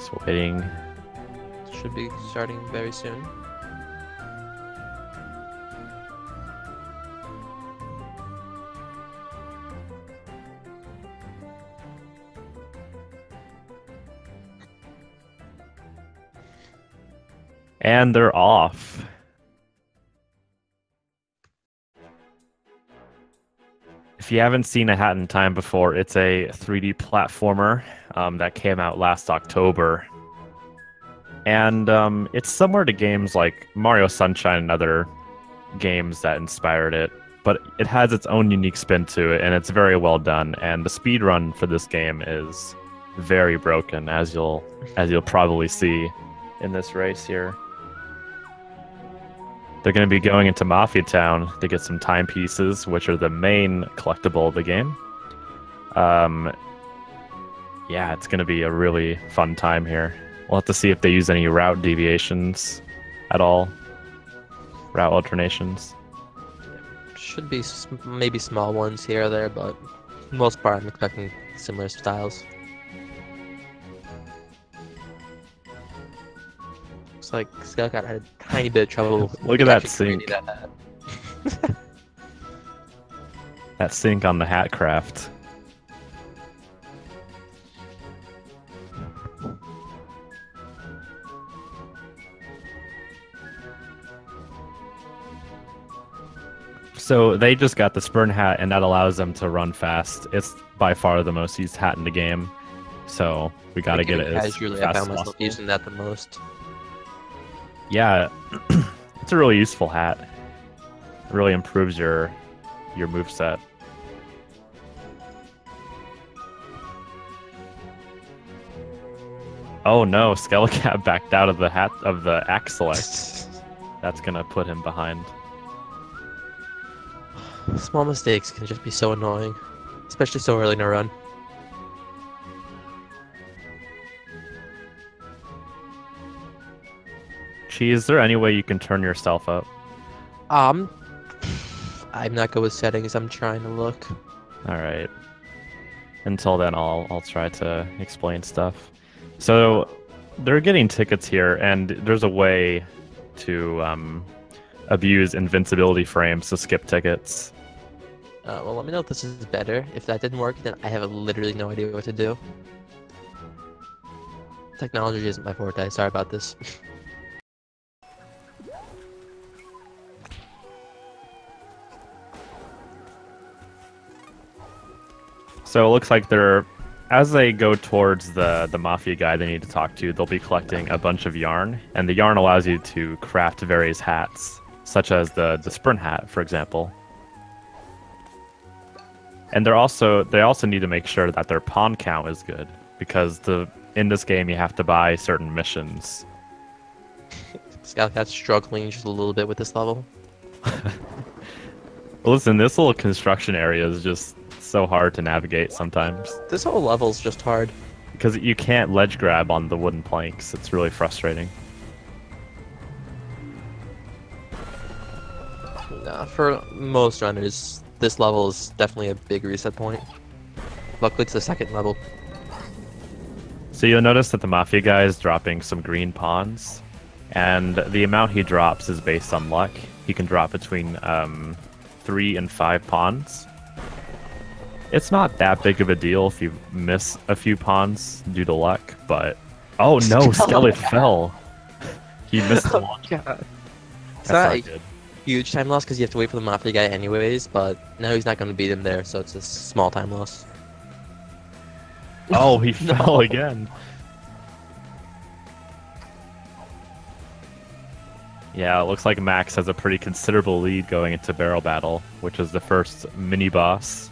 Just waiting. Should be starting very soon. And they're off. If you haven't seen A Hat in Time before, it's a 3D platformer that came out last October. And it's similar to games like Mario Sunshine and other games that inspired it, but it has its own unique spin to it, and it's very well done. And the speed run for this game is very broken, as you'll probably see in this race here. They're going to be going into Mafia Town to get some timepieces, which are the main collectible of the game. Yeah, it's going to be a really fun time here. We'll have to see if they use any route deviations at all. Route alternations. Should be maybe small ones here or there, but for the most part I'm expecting similar styles. Looks like Skelekat had a tiny bit of trouble. Look at that actually sink. creating that. That sink on the hat craft. So they just got the Spurn hat, and that allows them to run fast. It's by far the most used hat in the game, so we got to get it as Casually, fast I as found myself possible. using that the most. Yeah, it's a really useful hat. It really improves your moveset. Oh no, Skelekat backed out of the hat of the axe select. That's gonna put him behind. Small mistakes can just be so annoying, especially so early in a run. Chi, is there any way you can turn yourself up? I'm not good with settings. I'm trying to look. All right. Until then, I'll try to explain stuff. So they're getting tickets here, and there's a way to abuse invincibility frames to skip tickets. Well, let me know if this is better. If that didn't work, then I have literally no idea what to do. Technology isn't my forte. Sorry about this. So it looks like as they go towards the mafia guy they need to talk to, they'll be collecting a bunch of yarn, and the yarn allows you to craft various hats, such as the Spurn hat, for example. And they also need to make sure that their pawn count is good, because in this game you have to buy certain missions. Skelekat struggling just a little bit with this level. Listen, this little construction area is just so hard to navigate sometimes. This whole level's just hard. Because you can't ledge grab on the wooden planks. It's really frustrating. Nah, for most runners, this level is definitely a big reset point. Luckily, it's the second level. So you'll notice that the Mafia guy is dropping some green pawns, and the amount he drops is based on luck. He can drop between 3 and 5 pawns. It's not that big of a deal if you miss a few pawns due to luck, but... Oh no, Skelekat fell! He missed the one. It's That's not not a good. huge time loss because you have to wait for the Mafia guy anyways, but now he's not going to beat him there, so it's a small time loss. Oh, he fell again. Yeah, it looks like Max has a pretty considerable lead going into Barrel Battle, which is the first mini-boss.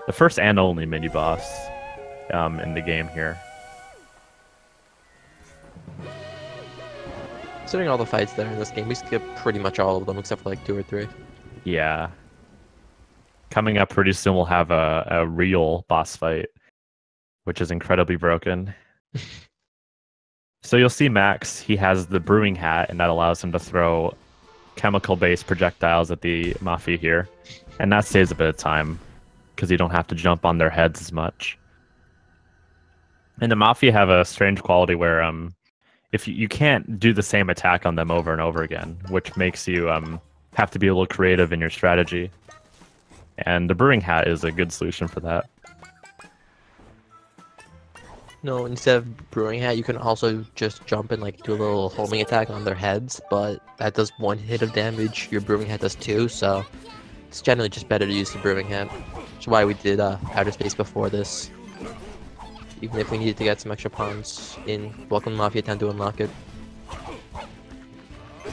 The first and only mini-boss in the game here. Considering all the fights there in this game, we skip pretty much all of them except for like 2 or 3. Yeah. Coming up pretty soon, we'll have a real boss fight, which is incredibly broken. So you'll see Max, he has the brewing hat, and that allows him to throw chemical-based projectiles at the Mafia here. And that saves a bit of time, because you don't have to jump on their heads as much. And the Mafia have a strange quality where if you can't do the same attack on them over and over again, which makes you have to be a little creative in your strategy. And the Brewing Hat is a good solution for that. No, instead of Brewing Hat, you can also just jump and like do a little homing attack on their heads, but that does 1 hit of damage. Your Brewing Hat does 2, so it's generally just better to use the Brewing Hat. Which is why we did Outer Space before this. Even if we needed to get some extra pawns in Welcome to Mafia Town to unlock it.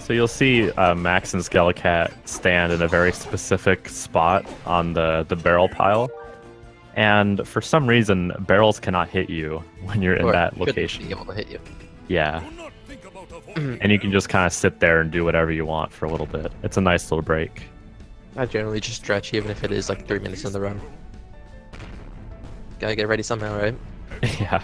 So you'll see Max and Skelekat stand in a very specific spot on the barrel pile. And for some reason, barrels cannot hit you when you're in that location. Be able to hit you. Yeah. And you can just kind of sit there and do whatever you want for a little bit. It's a nice little break. I generally just stretch even if it is like 3 minutes in the run. Gotta get ready somehow, right? Yeah.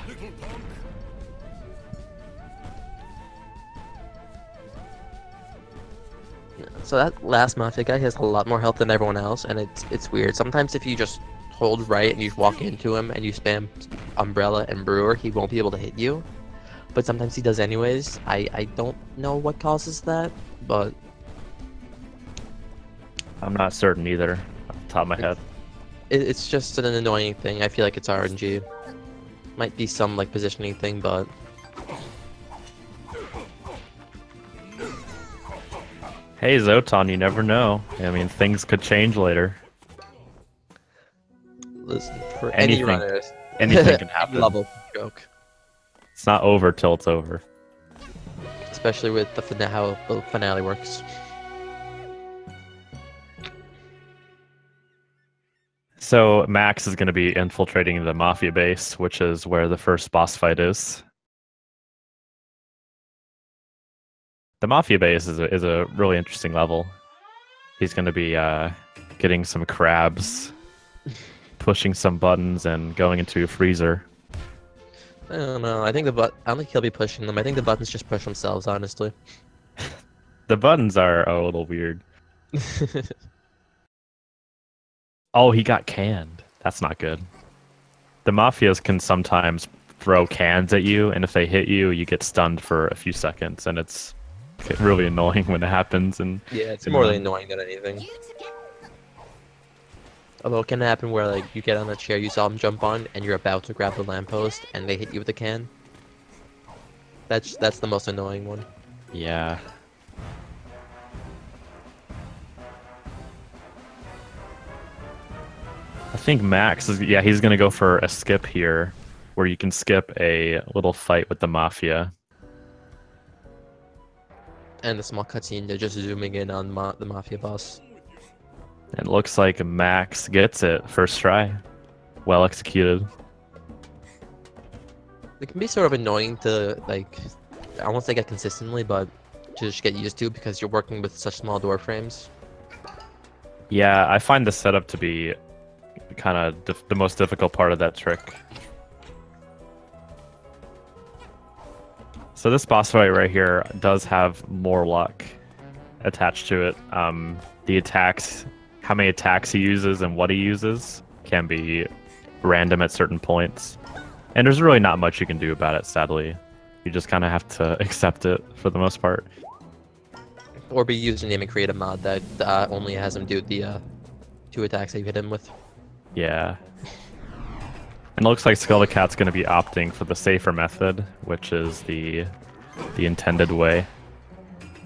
So that last Mafia guy has a lot more health than everyone else, and it's weird. Sometimes if you just hold right and you walk into him and you spam Umbrella and Brewer, he won't be able to hit you. But sometimes he does anyways. I don't know what causes that, but I'm not certain either, off the top of my head. it's just an annoying thing. I feel like it's RNG. Might be some like positioning thing, but Hey, Zotan, you never know. I mean, things could change later. listen, for Anything- any runners, Anything can happen. level joke. It's not over till it's over. Especially with how the finale works. So Max is going to be infiltrating the Mafia base, which is where the first boss fight is. The Mafia base is a really interesting level. He's going to be getting some crabs, pushing some buttons, and going into a freezer. I don't know. I don't think he'll be pushing them. I think the buttons just push themselves, honestly. The buttons are a little weird. Oh, he got canned. That's not good. The Mafias can sometimes throw cans at you, and if they hit you, you get stunned for a few seconds, and it's really annoying when it happens. And Yeah, it's more annoying than anything. Although it can happen where like you get on a chair you saw him jump on, and you're about to grab the lamppost, and they hit you with a can. That's the most annoying one. Yeah. I think Max is, yeah, he's gonna go for a skip here, where you can skip a little fight with the Mafia. And the small cutscene, they're just zooming in on the Mafia boss. And it looks like Max gets it first try. Well executed. It can be sort of annoying to like, I won't say get consistently, but to just get used to because you're working with such small door frames. Yeah, I find the setup to be kind of the most difficult part of that trick. So this boss fight right here does have more luck attached to it. The attacks, how many attacks he uses and what he uses can be random at certain points. And there's really not much you can do about it, sadly. You just kind of have to accept it for the most part. Or be username and create a mod that only has him do the 2 attacks that you hit him with. Yeah. And it looks like Skelekat's going to be opting for the safer method, which is the intended way.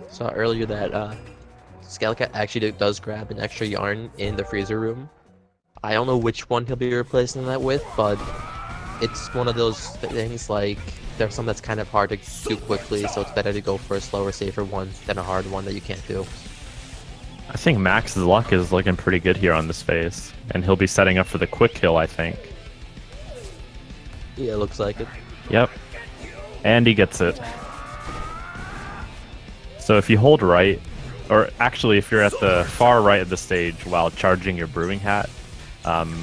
Saw earlier that Skelekat actually does grab an extra yarn in the freezer room. I don't know which one he'll be replacing that with, but it's one of those things like there's some that's kind of hard to do quickly, so it's better to go for a slower, safer one than a hard one that you can't do. I think Max's luck is looking pretty good here on this phase, and he'll be setting up for the quick kill, I think. Yeah, it looks like it. Yep. And he gets it. So if you hold right, or actually if you're at the far right of the stage while charging your Brewing Hat,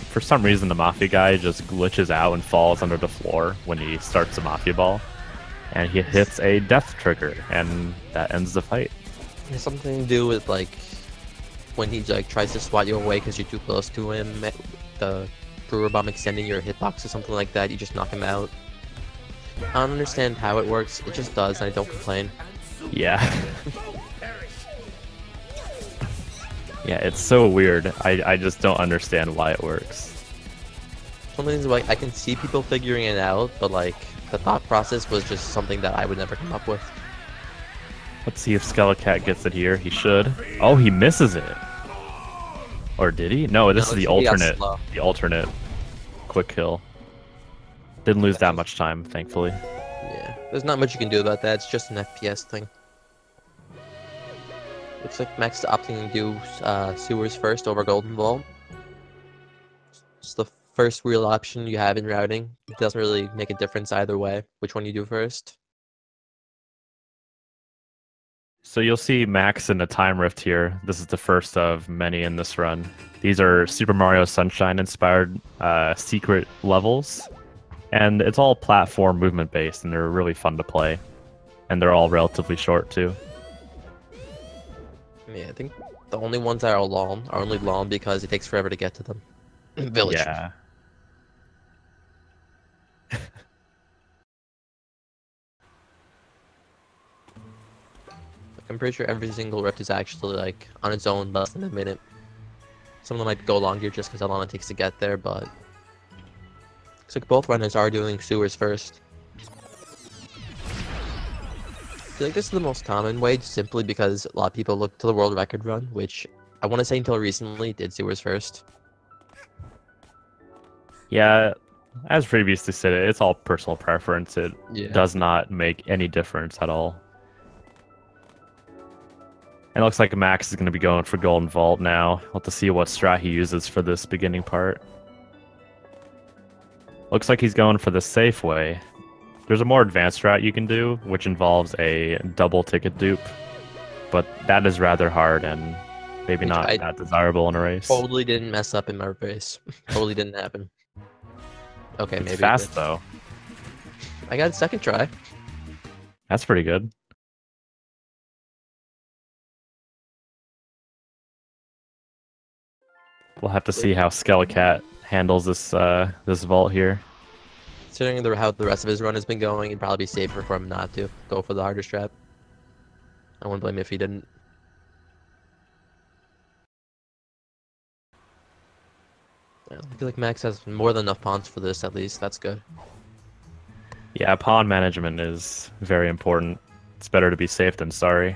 for some reason the Mafia guy just glitches out and falls under the floor when he starts the Mafia ball. And he hits a death trigger, and that ends the fight. It has something to do with like when he like tries to swat you away because you're too close to him, the brewer bomb extending your hitbox or something like that, you just knock him out. I don't understand how it works. It just does, and I don't complain. Yeah. Yeah, it's so weird. I just don't understand why it works. Some things like I can see people figuring it out, but like the thought process was just something that I would never come up with. Let's see if Skelekat gets it here. He should. Oh, he misses it. Or did he? No, this is the alternate. The alternate quick kill. Didn't lose that much time, thankfully. Yeah, there's not much you can do about that. It's just an FPS thing. Looks like Max is opting to do sewers first over Golden Vault. It's the first real option you have in routing. It doesn't really make a difference either way, which one you do first. So you'll see Max in a time rift here. This is the first of many in this run. These are Super Mario Sunshine inspired secret levels. And it's all platform movement based, and they're really fun to play. And they're all relatively short too. Yeah, I think the only ones that are only long because it takes forever to get to them. Village. Yeah. I'm pretty sure every single rift is actually like on its own less than a minute. Some of them might go longer just because how long it takes to get there, but looks like both runners are doing sewers first. I feel like this is the most common way, simply because a lot of people look to the world record run, which I want to say until recently did sewers first. Yeah, as previously said, it's all personal preference. It Yeah. does not make any difference at all. And it looks like Max is going to be going for Golden Vault now. We'll have to see what strat he uses for this beginning part. Looks like he's going for the safe way. There's a more advanced strat you can do, which involves a double ticket dupe. But that is rather hard and maybe not that desirable in a race. Totally didn't mess up in my race. Totally didn't happen. Okay, it's maybe fast though. I got a second try. That's pretty good. We'll have to see how Skelekat handles this this vault here. Considering how the rest of his run has been going, it'd probably be safer for him not to go for the harder strap. I wouldn't blame him if he didn't. I feel like Max has more than enough pawns for this, at least. That's good. Yeah, pawn management is very important. It's better to be safe than sorry.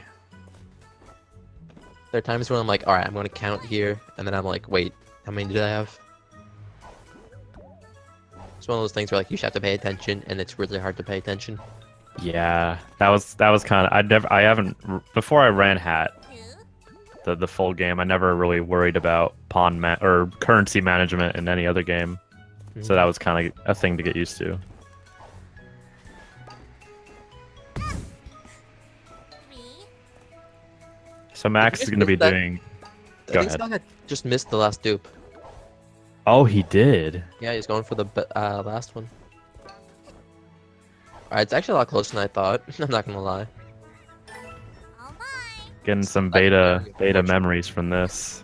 There are times when I'm like, alright, I'm going to count here, and then I'm like, wait, how many did I have? It's one of those things where like you just have to pay attention, and it's really hard to pay attention. Yeah, that was kind of I haven't before I ran Hat the full game. I never really worried about pawn or currency management in any other game, so that was kind of a thing to get used to. So Max is going to be doing. Go ahead. Skelekat just missed the last dupe. Oh, he did. Yeah, he's going for the last one. Alright, it's actually a lot closer than I thought. I'm not gonna lie. Getting some beta memories from this.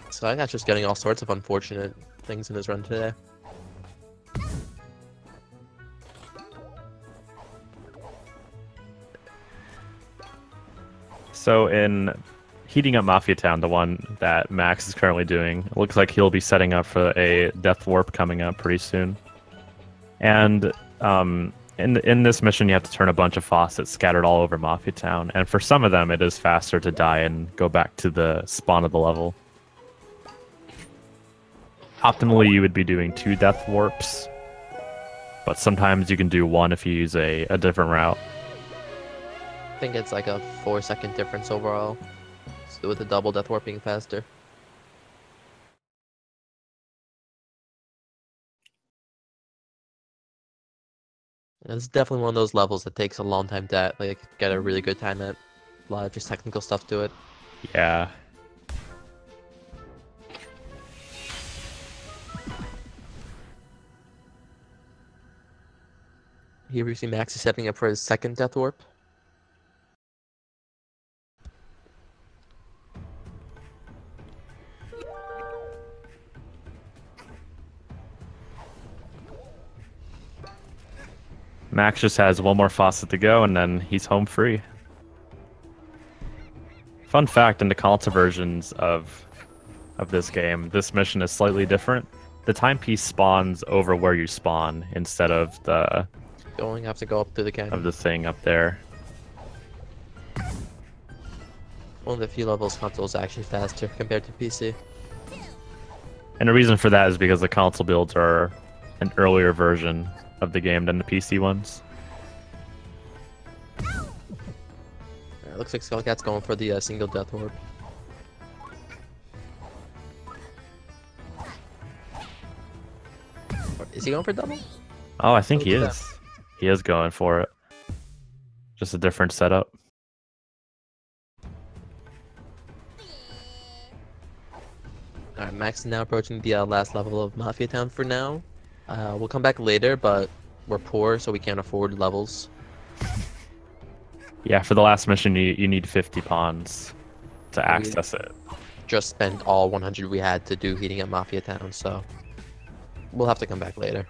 So I got just getting all sorts of unfortunate things in his run today. So in Heating Up Mafia Town, the one that Max is currently doing, it looks like he'll be setting up for a Death Warp coming up pretty soon. And in this mission, you have to turn a bunch of faucets scattered all over Mafia Town. And for some of them, it is faster to die and go back to the spawn of the level. Optimally, you would be doing 2 Death Warps, but sometimes you can do 1 if you use a different route. I think it's like a 4-second difference overall, so with the double Death Warp being faster. It's definitely one of those levels that takes a long time to like get a really good time at. A lot of just technical stuff to it. Yeah. Here we see Max is setting up for his second Death Warp. Max just has one more faucet to go, and then he's home free. Fun fact, in the console versions of this game, this mission is slightly different. The timepiece spawns over where you spawn instead of the Have to go up through the canyon. thing up there. One of the few levels console is actually faster compared to PC. And the reason for that is because the console builds are an earlier version of the game than the PC ones. It looks like Skelekat's going for the single death orb. Is he going for double? Oh, I think he Look at is. He is going for it. Just a different setup. Alright, Max is now approaching the last level of Mafia Town for now. We'll come back later, but we're poor, so we can't afford levels. Yeah, for the last mission, you need 50 pawns to access it. Just spent all 100 we had to do heating at Mafia Town, so we'll have to come back later.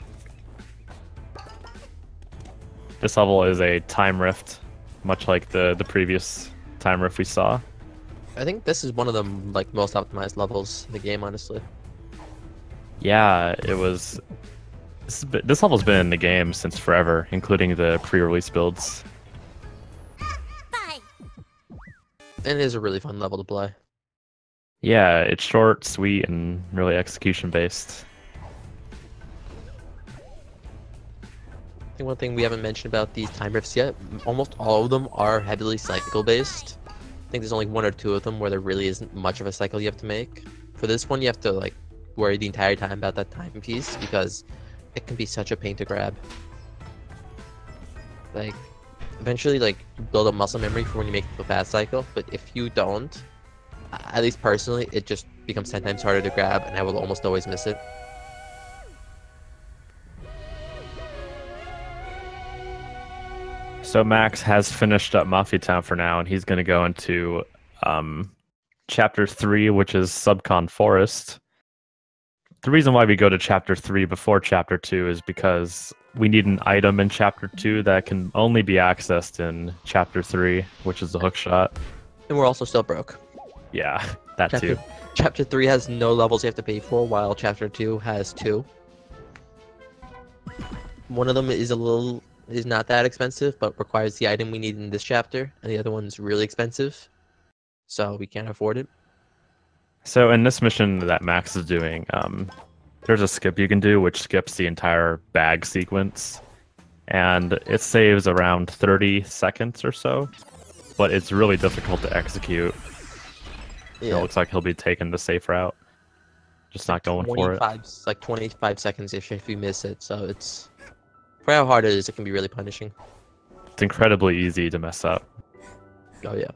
This level is a time rift, much like the previous time rift we saw. I think this is one of the most optimized levels in the game, honestly. Yeah, it was. This level's been in the game since forever, including the pre-release builds. And it is a really fun level to play. Yeah, it's short, sweet, and really execution-based. I think one thing we haven't mentioned about these time rifts yet, almost all of them are heavily cycle-based. I think there's only one or two of them where there really isn't much of a cycle you have to make. For this one, you have to worry the entire time about that timepiece because it can be such a pain to grab. Eventually, you build up muscle memory for when you make the fast cycle, but if you don't, at least personally, it just becomes 10 times harder to grab, and I will almost always miss it. So Max has finished up Mafia Town for now, and he's going to go into Chapter 3, which is Subcon Forest. The reason why we go to Chapter 3 before Chapter 2 is because we need an item in Chapter 2 that can only be accessed in Chapter 3, which is the hookshot. And we're also still broke. Yeah, that too. Chapter 3 has no levels you have to pay for, while Chapter 2 has 2. One of them is not that expensive, but requires the item we need in this chapter, and the other one's really expensive, so we can't afford it. So in this mission that Max is doing, there's a skip you can do, which skips the entire bag sequence, and it saves around 30 seconds or so, but it's really difficult to execute. Yeah. It looks like he'll be taking the safe route, just not going for it. It's like 25 seconds if you miss it, so it's... For how hard it is, it can be really punishing. It's incredibly easy to mess up. Oh yeah.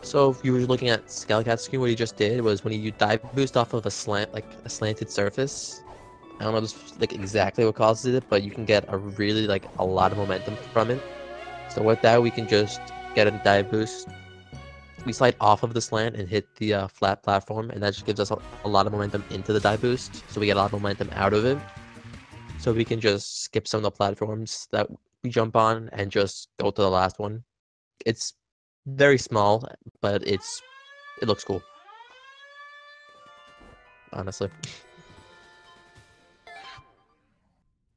So if you were looking at Skelekat's screen, what he just did was when you dive boost off of a slanted surface. I don't know exactly what causes it, but you can get a really a lot of momentum from it. So with that, we can just get a dive boost. We slide off of the slant and hit the flat platform, and that just gives us a lot of momentum into the dive boost. So we get a lot of momentum out of it. So we can just skip some of the platforms that we jump on and just go to the last one. It's very small, but it looks cool. Honestly.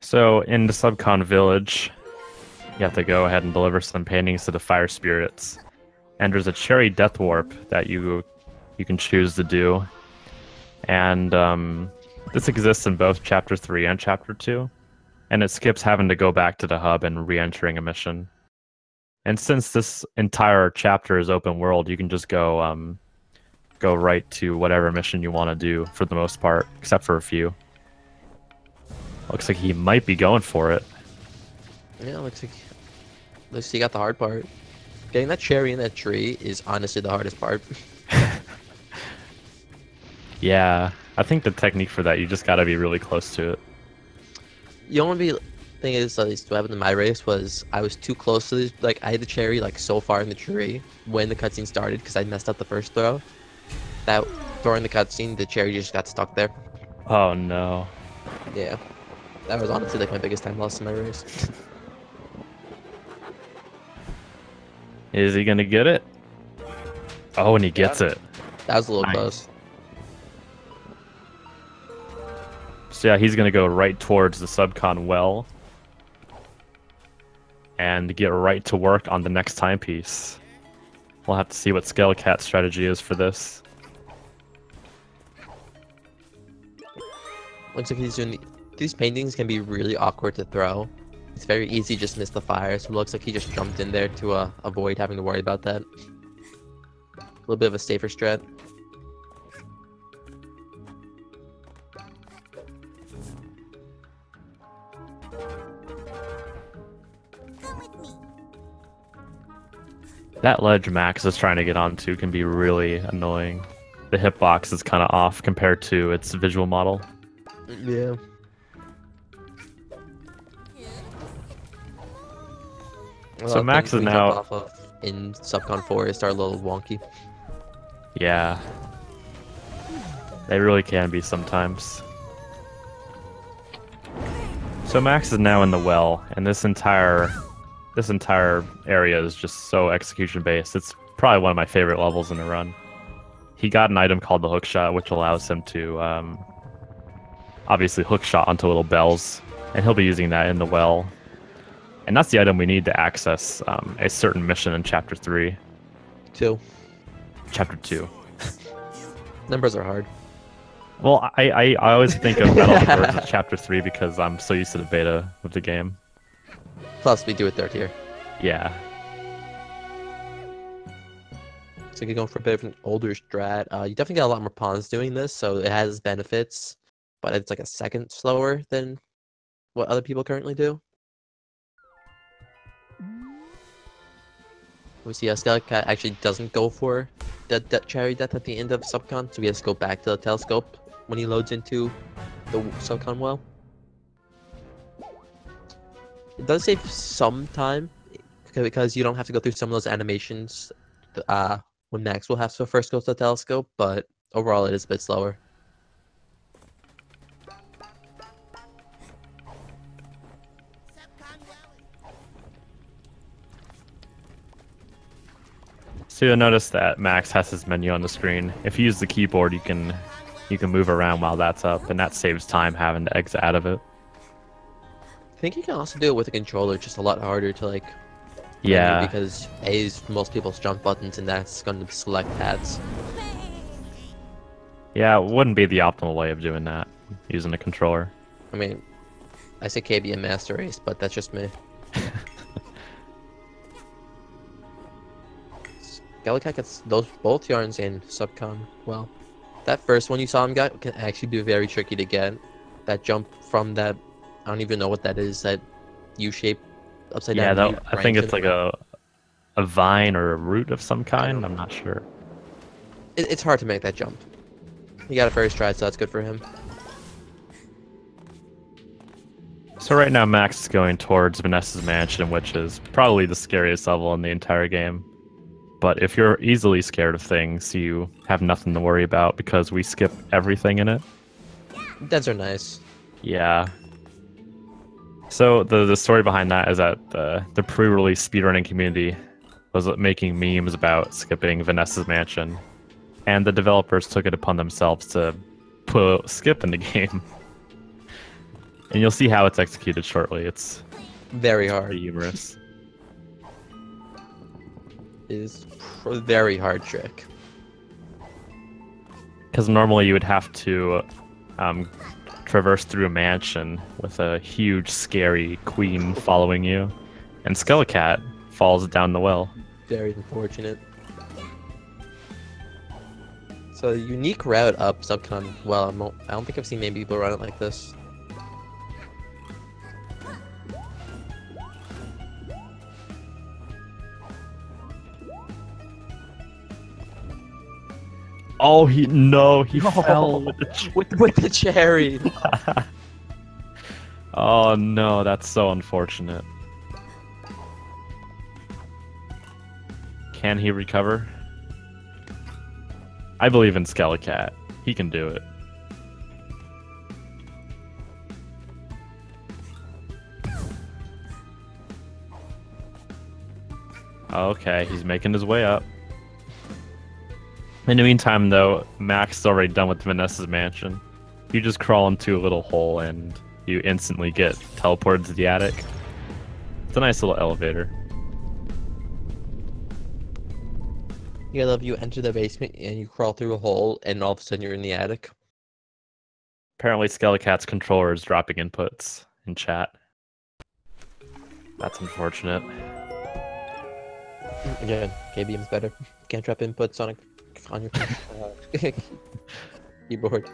So in the Subcon village, you have to go ahead and deliver some paintings to the fire spirits. And there's a cherry death warp that you can choose to do. And this exists in both Chapter 3 and Chapter 2. And it skips having to go back to the hub and re-entering a mission. And since this entire chapter is open world, you can just go right to whatever mission you want to do for the most part, except for a few. Looks like he might be going for it. Yeah, looks like he got the hard part. Getting that cherry in that tree is honestly the hardest part. Yeah, I think the technique for that, you just gotta be really close to it. The only thing is, at least what happened in my race was I was too close to this. I had the cherry so far in the tree when the cutscene started because I messed up the first throw. That during the cutscene, the cherry just got stuck there. Oh no. Yeah, that was honestly like my biggest time loss in my race. Is he gonna get it? Oh, and he gets Got it. That was a little Nice. close. So yeah, he's gonna go right towards the subcon well. And get right to work on the next timepiece. We'll have to see what Skelet's strategy is for this. Looks like he's doing these paintings can be really awkward to throw. It's very easy to just miss the fire, so it looks like he just jumped in there to avoid having to worry about that. A little bit of a safer strat. That ledge Max is trying to get onto can be really annoying. The hitbox is kind of off compared to its visual model. Yeah. So Max is now off of in Subcon 4 is start a little wonky. Yeah. They really can be sometimes. So Max is now in the well, and this entire area is just so execution based. It's probably one of my favorite levels in a run. He got an item called the hook shot, which allows him to obviously hook shot onto little bells, and he'll be using that in the well. And that's the item we need to access a certain mission in Chapter 3. 2. Chapter 2. Numbers are hard. Well, I always think of Battle of the Birds as Chapter 3 because I'm so used to the beta of the game. Plus, we do it third tier. Yeah. So you're going for a bit of an older strat. You definitely get a lot more pawns doing this, so it has benefits, but it's like a second slower than what other people currently do. We see Skelekat actually doesn't go for the cherry death at the end of Subcon, so he has to go back to the telescope when he loads into the Subcon well. It does save some time because you don't have to go through some of those animations when Max will have to first go to the telescope, but overall it is a bit slower. So you'll notice that Max has his menu on the screen. If you use the keyboard, you can move around while that's up, and that saves time having to exit out of it. I think you can also do it with a controller, just a lot harder to like. Yeah. Because A is most people's jump buttons, and that's going to select paths. Yeah, it wouldn't be the optimal way of doing that, using a controller. I mean, I say KB and Master Race, but that's just me. Skelekat gets those both yarns in Subcon. Well, that first one you saw him get can actually be very tricky to get. That jump from that, I don't even know what that is, that U-shape upside down. Yeah, I think it's like a vine or a root of some kind. I'm not sure. It's hard to make that jump. He got it first try, so that's good for him. So right now Max is going towards Vanessa's mansion, which is probably the scariest level in the entire game. But if you're easily scared of things, you have nothing to worry about because we skip everything in it. Deads are nice. Yeah. So the story behind that is that the pre-release speedrunning community was making memes about skipping Vanessa's mansion, and the developers took it upon themselves to put skip in the game. And you'll see how it's executed shortly. It's very hard. Pretty humorous. It is a very hard trick. Because normally you would have to traverse through a mansion with a huge, scary queen following you, and Skelekat falls down the well. Very unfortunate. So a unique route up Subcon. Well, I don't think I've seen many people run it like this. Oh, he fell with the with the cherry. Oh no, that's so unfortunate. Can he recover? I believe in Skelekat. He can do it. Okay, he's making his way up. In the meantime, though, Max is already done with Vanessa's mansion. You just crawl into a little hole and you instantly get teleported to the attic. It's a nice little elevator. You love you enter the basement and you crawl through a hole and all of a sudden you're in the attic. Apparently Skelekat's controller is dropping inputs in chat. That's unfortunate. Again, KBM's better. Can't drop inputs on your keyboard.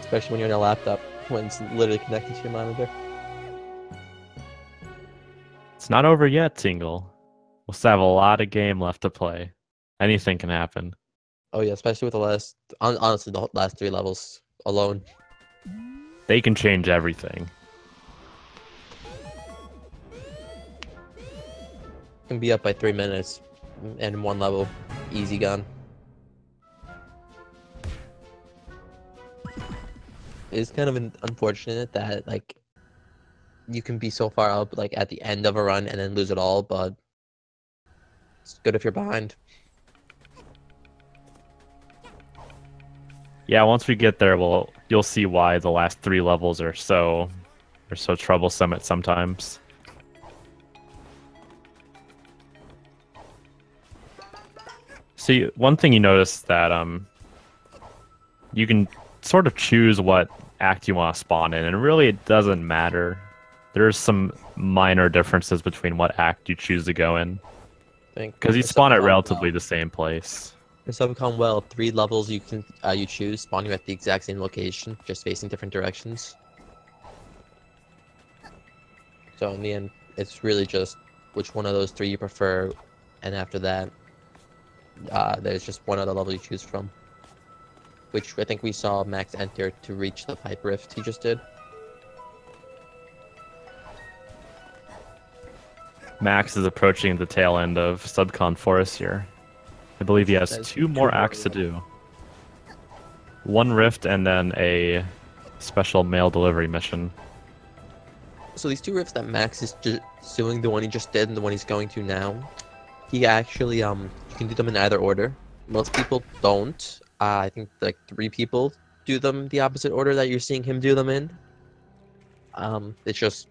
Especially when you're on a laptop, when it's literally connected to your monitor. It's not over yet, Tingle. We'll still have a lot of game left to play. Anything can happen. Oh yeah, especially with the last, honestly, the last 3 levels alone. They can change everything. Can be up by 3 minutes, and 1 level, easy gun. It's kind of unfortunate that like you can be so far up like at the end of a run and then lose it all, but it's good if you're behind. Yeah, once we get there, you'll see why the last 3 levels are so troublesome at sometimes. See, one thing you notice that you can sort of choose what act you want to spawn in, and really it doesn't matter. There's some minor differences between what act you choose to go in, because you spawn at relatively the same place. In Subcon, well, 3 levels you can you choose, spawn you at the exact same location, just facing different directions. So in the end, it's really just which one of those 3 you prefer, and after that, there's just one other level you choose from, which I think we saw Max enter to reach the pipe rift he just did. Max is approaching the tail end of Subcon Forest here. I believe he has 2 more acts to do. 1 rift and then a special mail delivery mission. So these 2 rifts that Max is just doing, the one he just did and the one he's going to now, he actually you can do them in either order. Most people don't. I think like 3 people do them the opposite order that you're seeing him do them in. It's just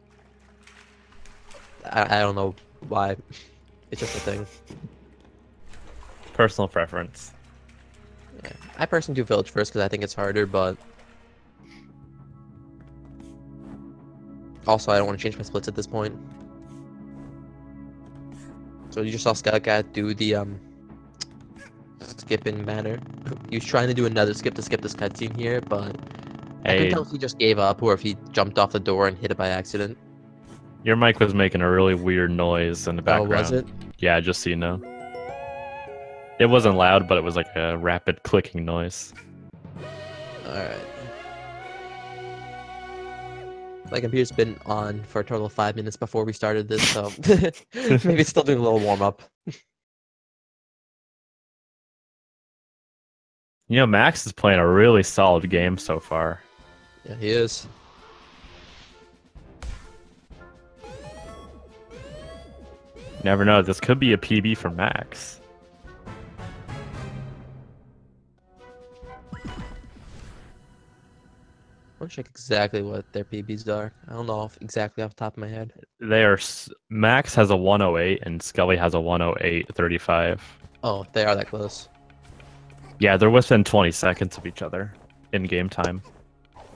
I don't know why. It's just a thing. Personal preference. Yeah. I personally do village first because I think it's harder, but also I don't want to change my splits at this point. So you just saw Skelekat do the skip in manner. He was trying to do another skip to skip this cutscene here, but I couldn't tell if he just gave up or if he jumped off the door and hit it by accident. Your mic was making a really weird noise in the background. Oh, was it? Yeah, just so you know. It wasn't loud, but it was like a rapid clicking noise. Alright. My computer's been on for a total of 5 minutes before we started this, so maybe it's still doing a little warm-up. You know, Max is playing a really solid game so far. Yeah, he is. Never know, this could be a PB for Max. I want to check exactly what their PBs are. I don't know exactly off the top of my head. They are. Max has a 108 and Skelly has a 108.35. Oh, they are that close. Yeah, they're within 20 seconds of each other in game time.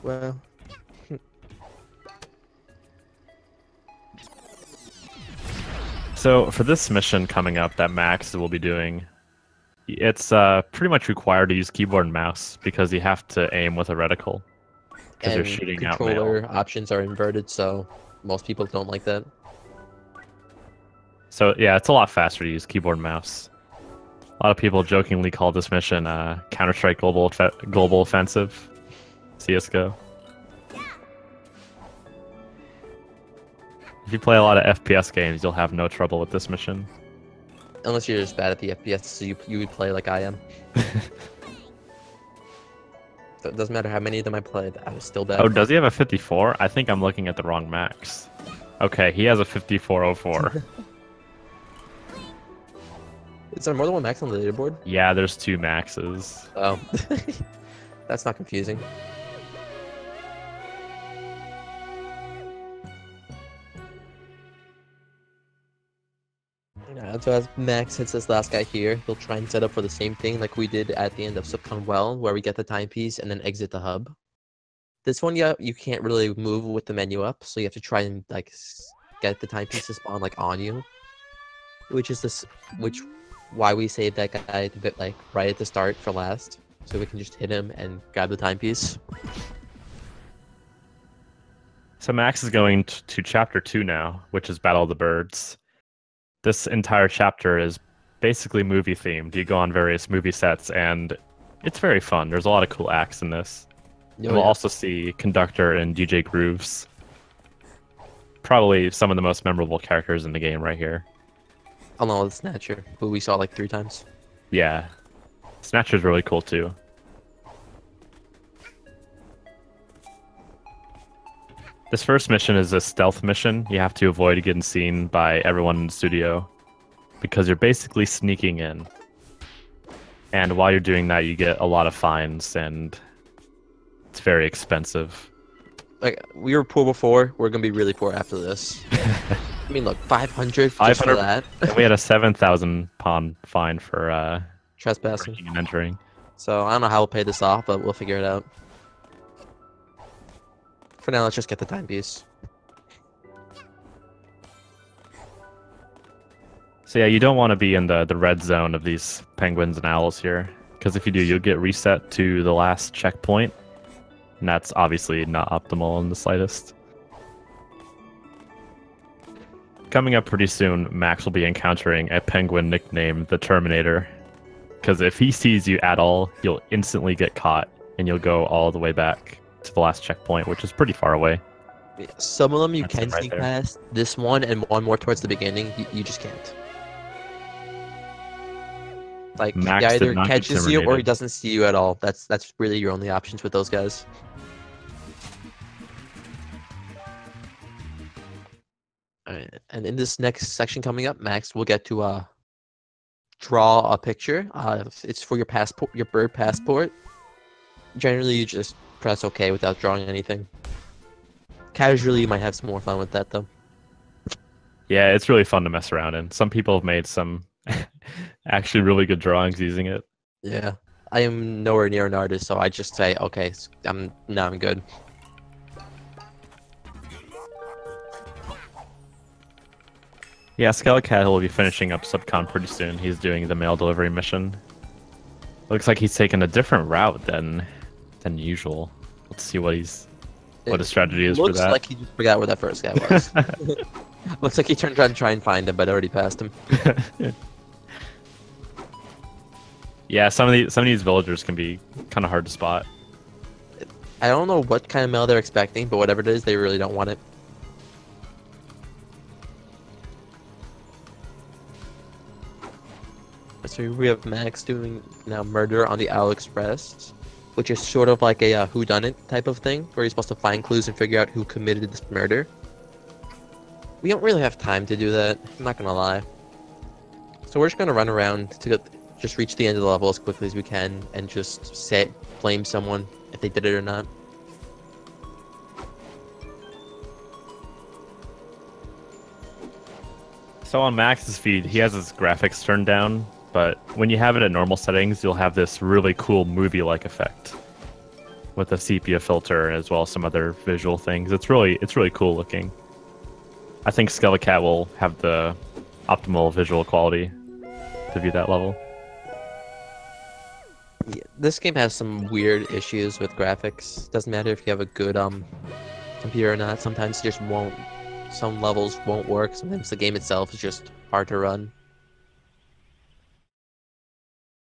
Well. So for this mission coming up that Max will be doing, it's pretty much required to use keyboard and mouse because you have to aim with a reticle. Because they're shooting out mail. Controller options are inverted, so most people don't like that. So yeah, it's a lot faster to use keyboard and mouse. A lot of people jokingly call this mission Counter-Strike Global Offensive, CS:GO. If you play a lot of FPS games, you'll have no trouble with this mission. Unless you're just bad at the FPS, so you would play like I am. It doesn't matter how many of them I played, I was still bad. Oh, does he have a 54? I think I'm looking at the wrong max. Okay, he has a 5404. Is there more than one max on the leaderboard? Yeah, there's 2 maxes. Oh. That's not confusing. So as Max hits this last guy here, he'll try and set up for the same thing like we did at the end of Subcon Well, where we get the timepiece and then exit the hub. This one, yeah, you can't really move with the menu up, so you have to try and like get the timepiece to spawn like on you, which why we saved that guy a bit like right at the start for last, so we can just hit him and grab the timepiece. So Max is going to chapter 2 now, which is Battle of the Birds. This entire chapter is basically movie themed. You go on various movie sets, and it's very fun. There's a lot of cool acts in this. We'll also see Conductor and DJ Grooves. Probably some of the most memorable characters in the game right here. Along with Snatcher, who we saw like 3 times. Yeah. Snatcher's really cool too. This first mission is a stealth mission. You have to avoid getting seen by everyone in the studio because you're basically sneaking in. And while you're doing that, you get a lot of fines, and it's very expensive. Like, we were poor before, we're gonna be really poor after this. I mean, look, 500 just for that. And we had a 7,000 pawn fine for trespassing breaking and entering. So I don't know how we'll pay this off, but we'll figure it out. For now, let's just get the timepiece. So yeah, you don't want to be in the red zone of these penguins and owls here, because if you do, you'll get reset to the last checkpoint, and that's obviously not optimal in the slightest. Coming up pretty soon, Max will be encountering a penguin nicknamed the Terminator, because if he sees you at all, you'll instantly get caught, and you'll go all the way back to the last checkpoint, which is pretty far away. Yeah, some of them you That's can right sneak there. past. This one and one more towards the beginning, you just can't. Like, Max he did either not get catches you or he terminated. doesn't see you at all. That's really your only options with those guys. Alright, and in this next section coming up, Max will get to draw a picture. It's for your passport, your bird passport. Generally, you just press OK without drawing anything. Casually, you might have some more fun with that, though. Yeah, it's really fun to mess around in. Some people have made some actually really good drawings using it. Yeah, I am nowhere near an artist, so I just say, okay, I'm good. Yeah, Skelekat will be finishing up Subcon pretty soon. He's doing the mail delivery mission. Looks like he's taken a different route than usual. Let's see what his strategy is for that. Looks like he just forgot where that first guy was. Looks like he turned around to try and find him, but already passed him. Yeah, some of these villagers can be kind of hard to spot. I don't know what kind of mail they're expecting, but whatever it is, they really don't want it. So we have Max doing now Murder on the Owl Express, which is sort of like a whodunit type of thing, where you're supposed to find clues and figure out who committed this murder. We don't really have time to do that, I'm not gonna lie. So we're just gonna run around to just reach the end of the level as quickly as we can, and just blame someone if they did it or not. So on Max's feed, he has his graphics turned down, but when you have it at normal settings, you'll have this really cool movie-like effect with a sepia filter as well as some other visual things. It's really cool looking. I think Skelekat will have the optimal visual quality to view that level. Yeah, this game has some weird issues with graphics. Doesn't matter if you have a good computer or not. Sometimes it just won't. Some levels won't work. Sometimes the game itself is just hard to run.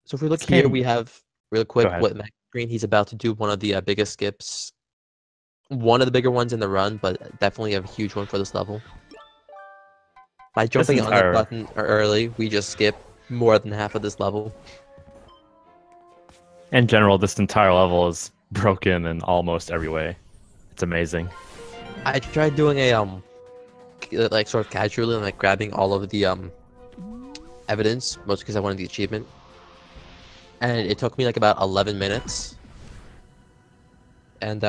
So if we look here, we have real quick what Max Green. He's about to do one of the biggest skips. One of the bigger ones in the run, but definitely a huge one for this level. By jumping on that button early, we just skip more than half of this level. In general, this entire level is broken in almost every way. It's amazing. I tried doing a like sort of casually, like grabbing all of the evidence, mostly because I wanted the achievement, and it took me like about 11 minutes. And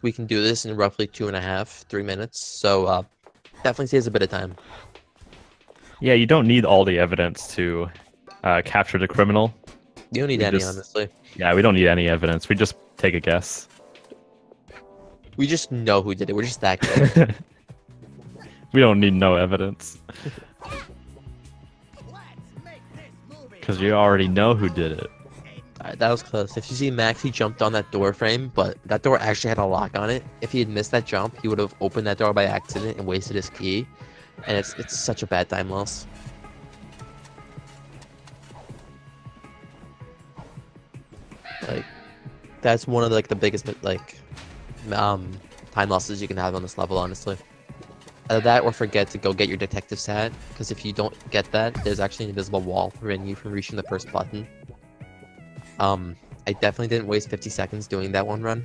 we can do this in roughly 2.5, 3 minutes. So definitely saves a bit of time. Yeah, you don't need all the evidence to capture the criminal. You don't need any, honestly. Yeah, we don't need any evidence. We just take a guess. We just know who did it. We're just that good. We don't need no evidence. Because you already know who did it. Alright, that was close. If you see Max, he jumped on that door frame, but that door actually had a lock on it. If he had missed that jump, he would have opened that door by accident and wasted his key. And it's such a bad time loss. Like, that's one of the, like the biggest like time losses you can have on this level, honestly. Either that or forget to go get your detective's hat, because if you don't get that, there's actually an invisible wall preventing you from reaching the first button. I definitely didn't waste 50 seconds doing that one run.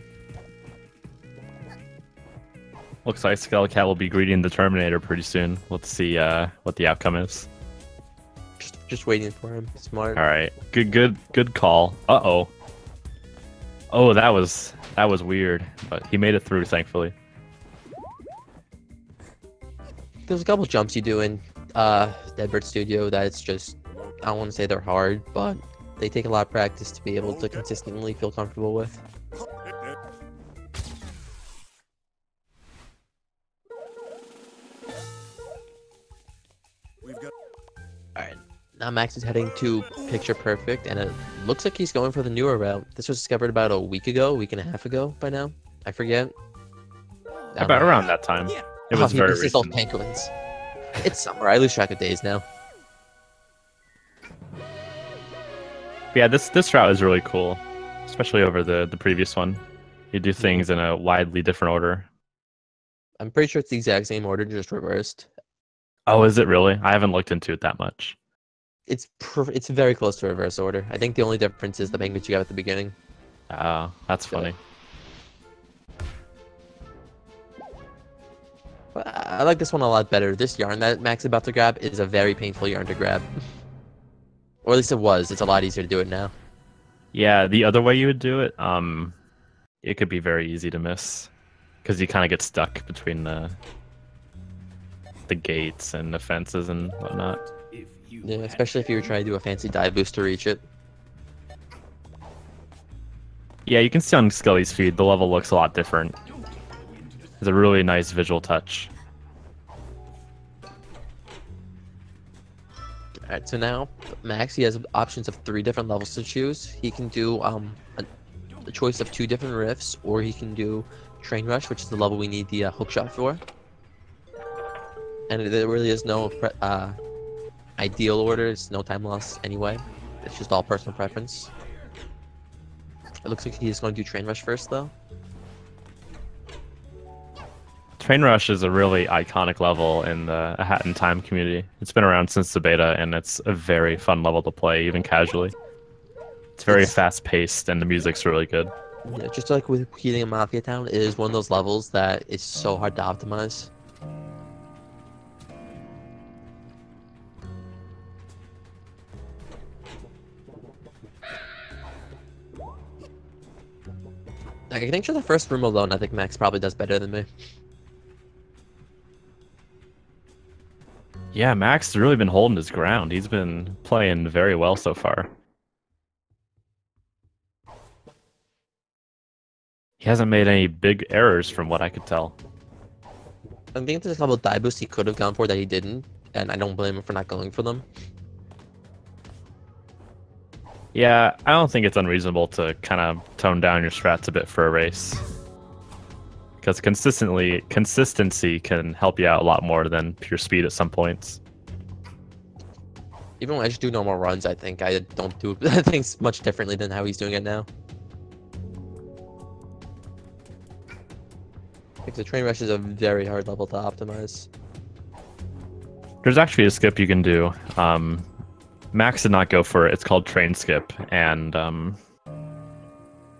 Looks like Skelekat will be greeting the Terminator pretty soon. Let's see what the outcome is. Just waiting for him. Smart. All right, good call. Uh-oh. Oh, that was weird, but he made it through, thankfully. There's a couple jumps you do in Deadbird Studio that it's just, I don't want to say they're hard, but they take a lot of practice to be able to consistently feel comfortable with. Alright, now Max is heading to Picture Perfect, and it looks like he's going for the newer route. This was discovered about a week and a half ago by now. I forget. About around that time. It was very recent. This is all penguins. It's summer. I lose track of days now. Yeah, this route is really cool, especially over the previous one. You do things in a widely different order. I'm pretty sure it's the exact same order, just reversed. Oh, is it really? I haven't looked into it that much. It's very close to reverse order. I think the only difference is the penguins you got at the beginning. Oh, that's funny. I like this one a lot better. This yarn that Max is about to grab is a very painful yarn to grab. Or at least it was. It's a lot easier to do it now. Yeah, the other way you would do it, it could be very easy to miss. Because you kind of get stuck between the gates and the fences and whatnot. Yeah, especially if you were trying to do a fancy dive boost to reach it. Yeah, you can see on Skelly's feed, the level looks a lot different. It's a really nice visual touch. Alright, so now Max, he has options of 3 different levels to choose. He can do a choice of 2 different riffs, or he can do Train Rush, which is the level we need the hookshot for. And there really is no ideal order. It's no time loss anyway. It's just all personal preference. It looks like he's going to do Train Rush first, though. Train Rush is a really iconic level in the A Hat in Time community. It's been around since the beta, and it's a very fun level to play, even casually. It's very fast-paced, and the music's really good. Yeah, just like with Healing in Mafia Town, it is one of those levels that is so hard to optimize. Like, I think for the first room alone, I think Max probably does better than me. Yeah, Max has really been holding his ground. He's been playing very well so far. He hasn't made any big errors from what I could tell. I think there's a couple of dive boosts he could have gone for that he didn't, and I don't blame him for not going for them. Yeah, I don't think it's unreasonable to kind of tone down your strats a bit for a race. Because consistency can help you out a lot more than pure speed at some points. Even when I just do normal runs, I think I don't do things much differently than how he's doing it now. Because the Train Rush is a very hard level to optimize. There's actually a skip you can do. Max did not go for it. It's called Train Skip, and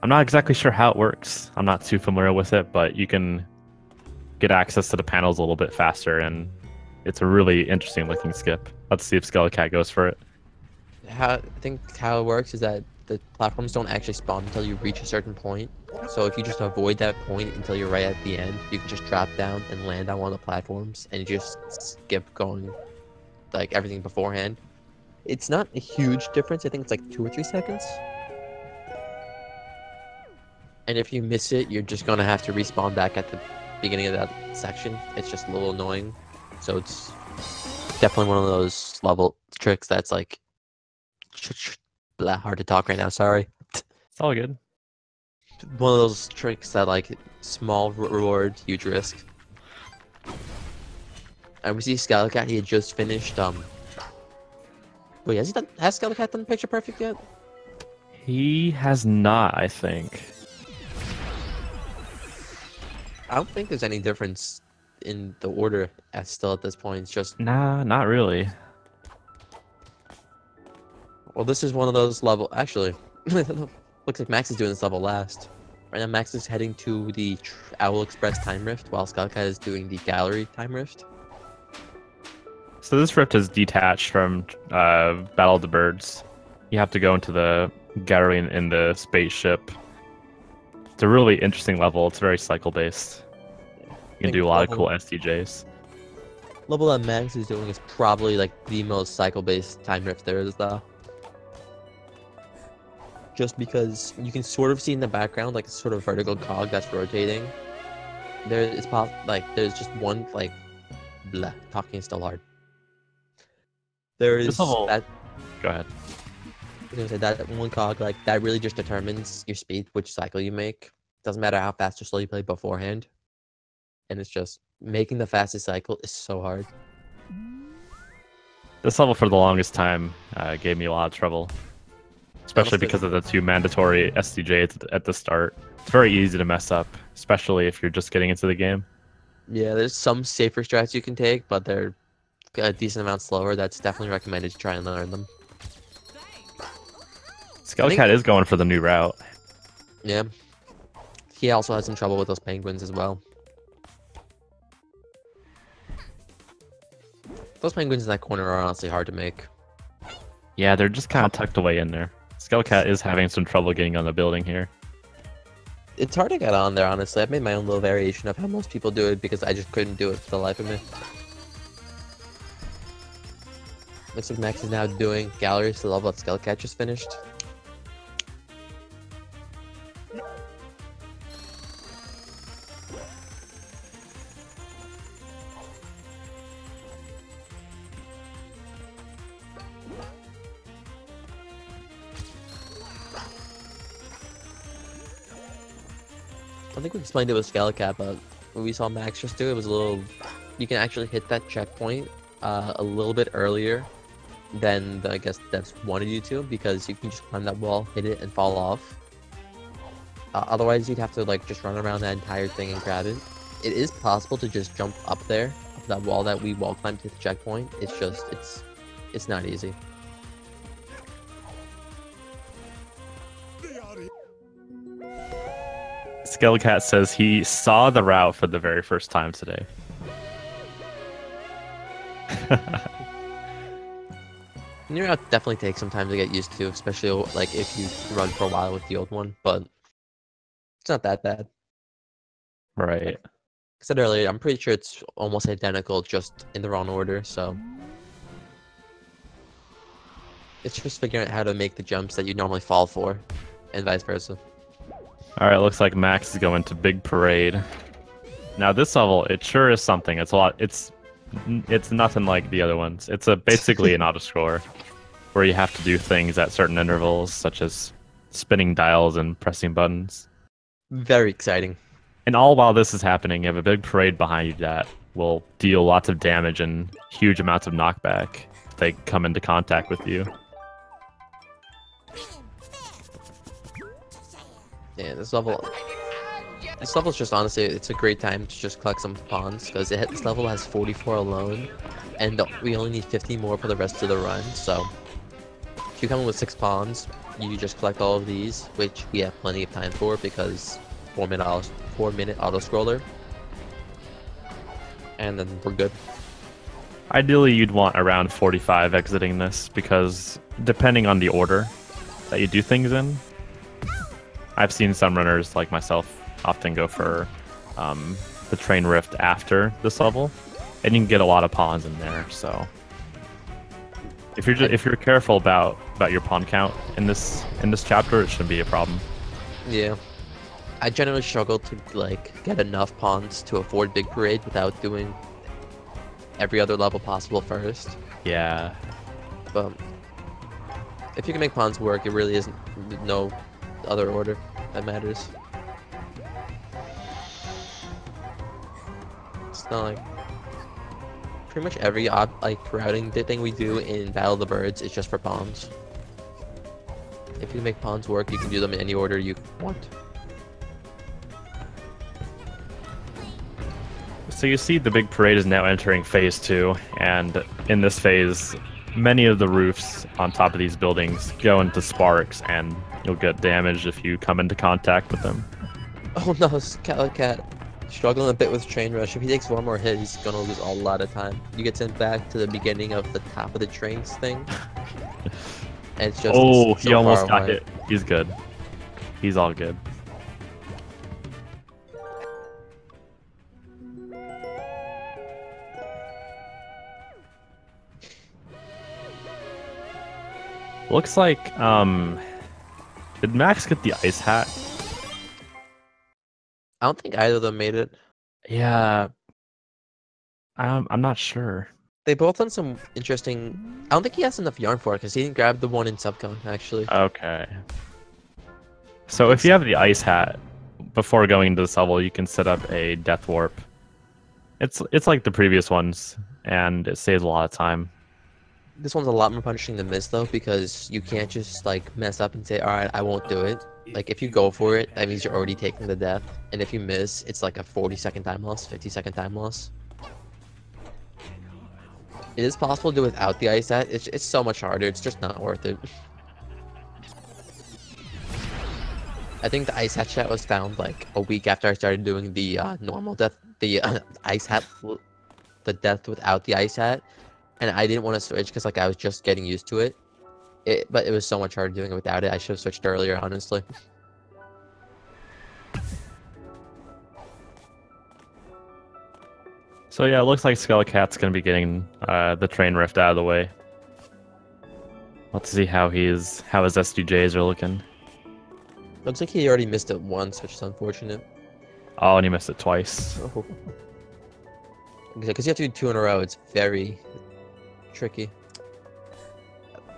I'm not exactly sure how it works. I'm not too familiar with it, but you can get access to the panels a little bit faster, and it's a really interesting looking skip. Let's see if Skelekat goes for it. I think how it works is that the platforms don't actually spawn until you reach a certain point. So if you just avoid that point until you're right at the end, you can just drop down and land on one of the platforms, and you just skip going like everything beforehand. It's not a huge difference. I think it's like 2 or 3 seconds. And if you miss it, you're just gonna have to respawn back at the beginning of that section. It's just a little annoying. So it's definitely one of those level tricks that's like hard to talk right now. Sorry. It's all good. One of those tricks that like small reward, huge risk. And we see Skelekat. He had just finished. Wait, has Skelekat done Picture Perfect yet? He has not, I think. I don't think there's any difference in the order still at this point. It's just Nah, not really. well, this is one of those level. Actually, looks like Max is doing this level last. Right now, Max is heading to the Owl Express Time Rift, while Skelekat is doing the Gallery Time Rift. So this rift is detached from Battle of the Birds. You have to go into the gallery in the spaceship. It's a really interesting level. It's very cycle based. You can do a lot of cool SDJs. Level that Max is doing is probably like the most cycle based time rift there is, though. Just because you can sort of see in the background like a sort of vertical cog that's rotating. There's just one like blah, talking is still hard. There is that. Go ahead. I was gonna say that one cog like that really just determines your speed, which cycle you make. Doesn't matter how fast or slow you play beforehand. And it's just making the fastest cycle is so hard. This level for the longest time gave me a lot of trouble, especially because of the 2 mandatory SDJs at the start. It's very easy to mess up, especially if you're just getting into the game. Yeah, there's some safer strats you can take, but they're a decent amount slower. That's definitely recommended to try and learn them. Skelekat is going for the new route. Yeah. He also has some trouble with those penguins as well. Those penguins in that corner are honestly hard to make. Yeah, they're just kind of tucked away in there. Skelekat is having some trouble getting on the building here. It's hard to get on there, honestly. I've made my own little variation of how most people do it because I just couldn't do it for the life of me. Looks like Max is now doing galleries to the level that Skelekat just finished. I think we explained it with Skelekat, but what we saw Max just do, it was a little... You can actually hit that checkpoint a little bit earlier than I guess devs wanted you to, because you can just climb that wall, hit it, and fall off. Otherwise, you'd have to like just run around that entire thing and grab it. It is possible to just jump up there, up that wall that we wall climbed to the checkpoint. It's just, it's not easy. Skelekat says he saw the route for the very first time today. New route definitely takes some time to get used to, especially like if you run for a while with the old one, but it's not that bad. Right. Like I said earlier, I'm pretty sure it's almost identical, just in the wrong order, so it's just figuring out how to make the jumps that you normally fall for, and vice versa. Alright, looks like Max is going to Big Parade. Now this level, it sure is something. It's a lot. It's nothing like the other ones. It's basically an auto-scroller where you have to do things at certain intervals, such as spinning dials and pressing buttons. Very exciting. And all while this is happening, you have a big parade behind you that will deal lots of damage and huge amounts of knockback if they come into contact with you. Yeah, this level is just honestly, it's a great time to just collect some pawns, because this level has 44 alone, and we only need 50 more for the rest of the run, so If you come in with 6 pawns, you just collect all of these, which we have plenty of time for because 4-minute auto scroller, and then we're good. Ideally, you'd want around 45 exiting this, because depending on the order that you do things in, I've seen some runners like myself often go for the train rift after this level, and you can get a lot of pawns in there. So if you're careful about your pawn count in this chapter, it shouldn't be a problem. Yeah, I generally struggle to like get enough pawns to afford Big Parade without doing every other level possible first. Yeah. But if you can make pawns work, it really isn't no other order that matters. It's not like pretty much every routing thing we do in Battle of the Birds is just for pawns. If you make pawns work, you can do them in any order you want. So you see the big parade is now entering phase 2, and in this phase, many of the roofs on top of these buildings go into sparks, and you'll get damaged if you come into contact with them. Oh no, Skelekat struggling a bit with Train Rush. If he takes one more hit, he's gonna lose a lot of time. You get sent back to the beginning of the top of the trains thing. And it's just oh, so he almost far got away. hit. He's good. He's all good. Looks like, did Max get the ice hat? I don't think either of them made it. Yeah. I'm not sure. They both done some interesting... I don't think he has enough yarn for it, because he didn't grab the one in Subcon, actually. Okay. So if you have the ice hat, before going into this level, you can set up a death warp. It's like the previous ones, and it saves a lot of time. This one's a lot more punishing than Miss, though, because you can't just, like, mess up and say, alright, I won't do it. Like, if you go for it, that means you're already taking the death. And if you miss, it's like a 40-second time loss, 50-second time loss. It is possible to do without the ice hat. It's so much harder. It's just not worth it. I think the ice hat chat was found, like, a week after I started doing the normal death, the ice hat, the death without the ice hat. And I didn't want to switch because, like, I was just getting used to it. But it was so much harder doing it without it. I should have switched earlier, honestly. So yeah, it looks like Skelekat's gonna be getting the train rift out of the way. Let's see how his SDJs are looking. Looks like he already missed it once, which is unfortunate. Oh, and he missed it twice. Oh. Because you have to do 2 in a row. It's very tricky.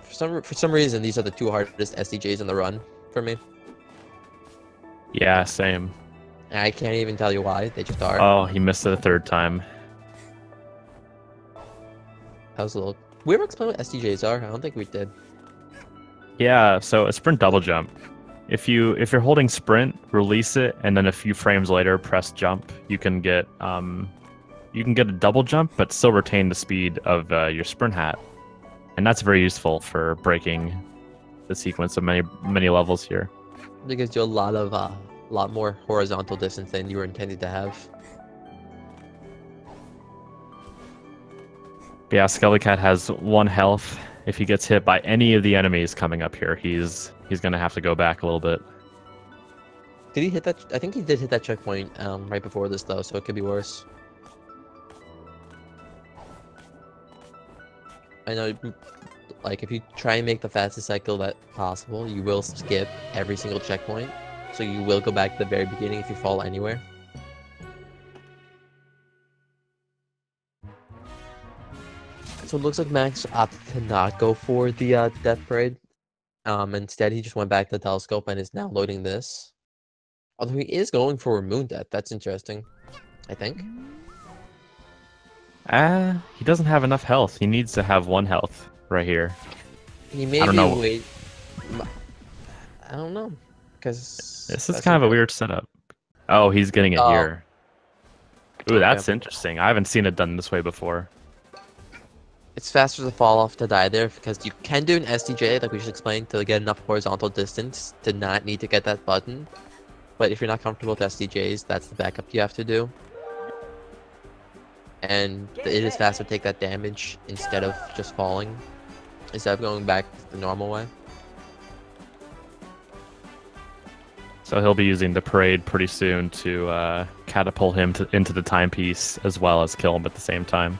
For some reason, these are the 2 hardest SDJs in the run for me. Yeah, same. And I can't even tell you why. They just are. Oh, he missed it a 3rd time. That was a little... We ever explained what SDJs are? I don't think we did. Yeah, so a sprint double jump. If you're holding sprint, release it, and then a few frames later press jump, you can get a double jump, but still retain the speed of your sprint hat, and that's very useful for breaking the sequence of many levels here. It gives you a lot more horizontal distance than you were intended to have. Yeah, Skelekat has 1 health. If he gets hit by any of the enemies coming up here, he's gonna have to go back a little bit. Did he hit that? I think he did hit that checkpoint right before this, though, so it could be worse. I know, like, if you try and make the fastest cycle that possible, you will skip every single checkpoint. So you will go back to the very beginning if you fall anywhere. So it looks like Max opted to not go for the Death Parade. Instead, he just went back to the telescope and is now loading this. Although he is going for Moon Death. That's interesting, I think. He doesn't have enough health. He needs to have 1 health right here. He may I don't know. wait. I don't know, because This is kind of a weird setup. Oh, he's getting it here. Ooh, that's interesting. I haven't seen it done this way before. It's faster to fall off to die there because you can do an SDJ, like we just explained, to get enough horizontal distance to not need to get that button. But if you're not comfortable with SDJs, that's the backup you have to do. And it is faster to take that damage instead of just falling, instead of going back the normal way. So he'll be using the parade pretty soon to catapult him into the timepiece as well as kill him at the same time.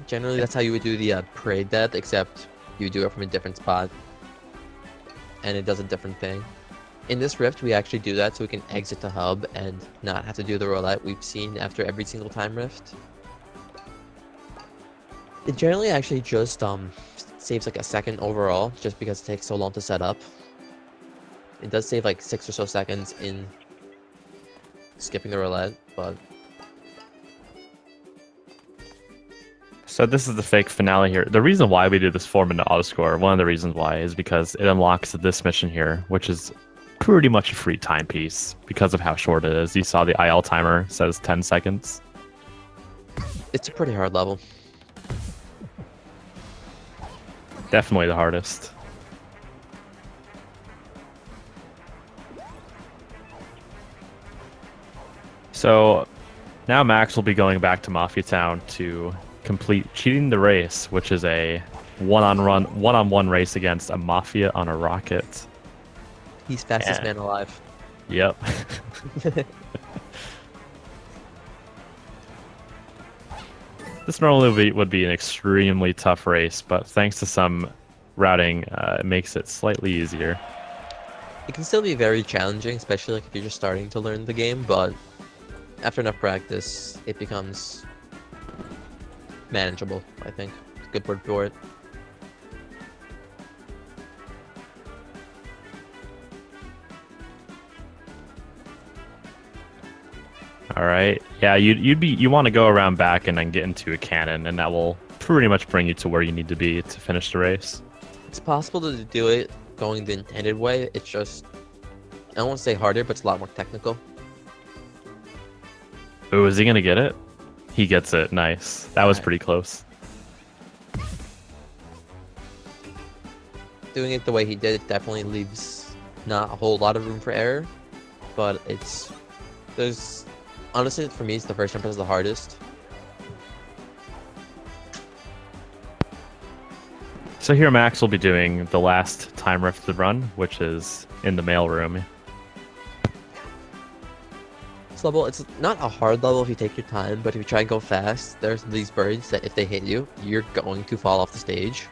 Generally, that's how you would do the parade death, except you do it from a different spot. And it does a different thing. In this rift, we actually do that so we can exit the hub and not have to do the roulette we've seen after every single time rift. It generally actually just saves like a second overall, just because it takes so long to set up. It does save like 6 or so seconds in skipping the roulette, but... So this is the fake finale here. The reason why we do this 4-minute autoscore, one of the reasons why, is because it unlocks this mission here, which is pretty much a free timepiece because of how short it is. You saw the IL timer says 10 seconds. It's a pretty hard level. Definitely the hardest. So now Max will be going back to Mafia Town to complete Cheating the Race, which is a one-on-one race against a Mafia on a rocket. He's fastest man alive. Yep. This normally would be an extremely tough race, but thanks to some routing, it makes it slightly easier. It can still be very challenging, especially like if you're just starting to learn the game, but after enough practice, it becomes manageable, I think. It's a good word for it. All right. Yeah, you want to go around back and then get into a cannon, and that will pretty much bring you to where you need to be to finish the race. It's possible to do it going the intended way. It's just, I won't say harder, but it's a lot more technical. Ooh, is he gonna get it? He gets it. Nice. That was pretty close. Doing it the way he did, it definitely leaves not a whole lot of room for error, but honestly, for me, it's the first jump is the hardest. So here Max will be doing the last time rifted run, which is in the mailroom. This level, it's not a hard level if you take your time, but if you try and go fast, there's these birds that if they hit you, you're going to fall off the stage.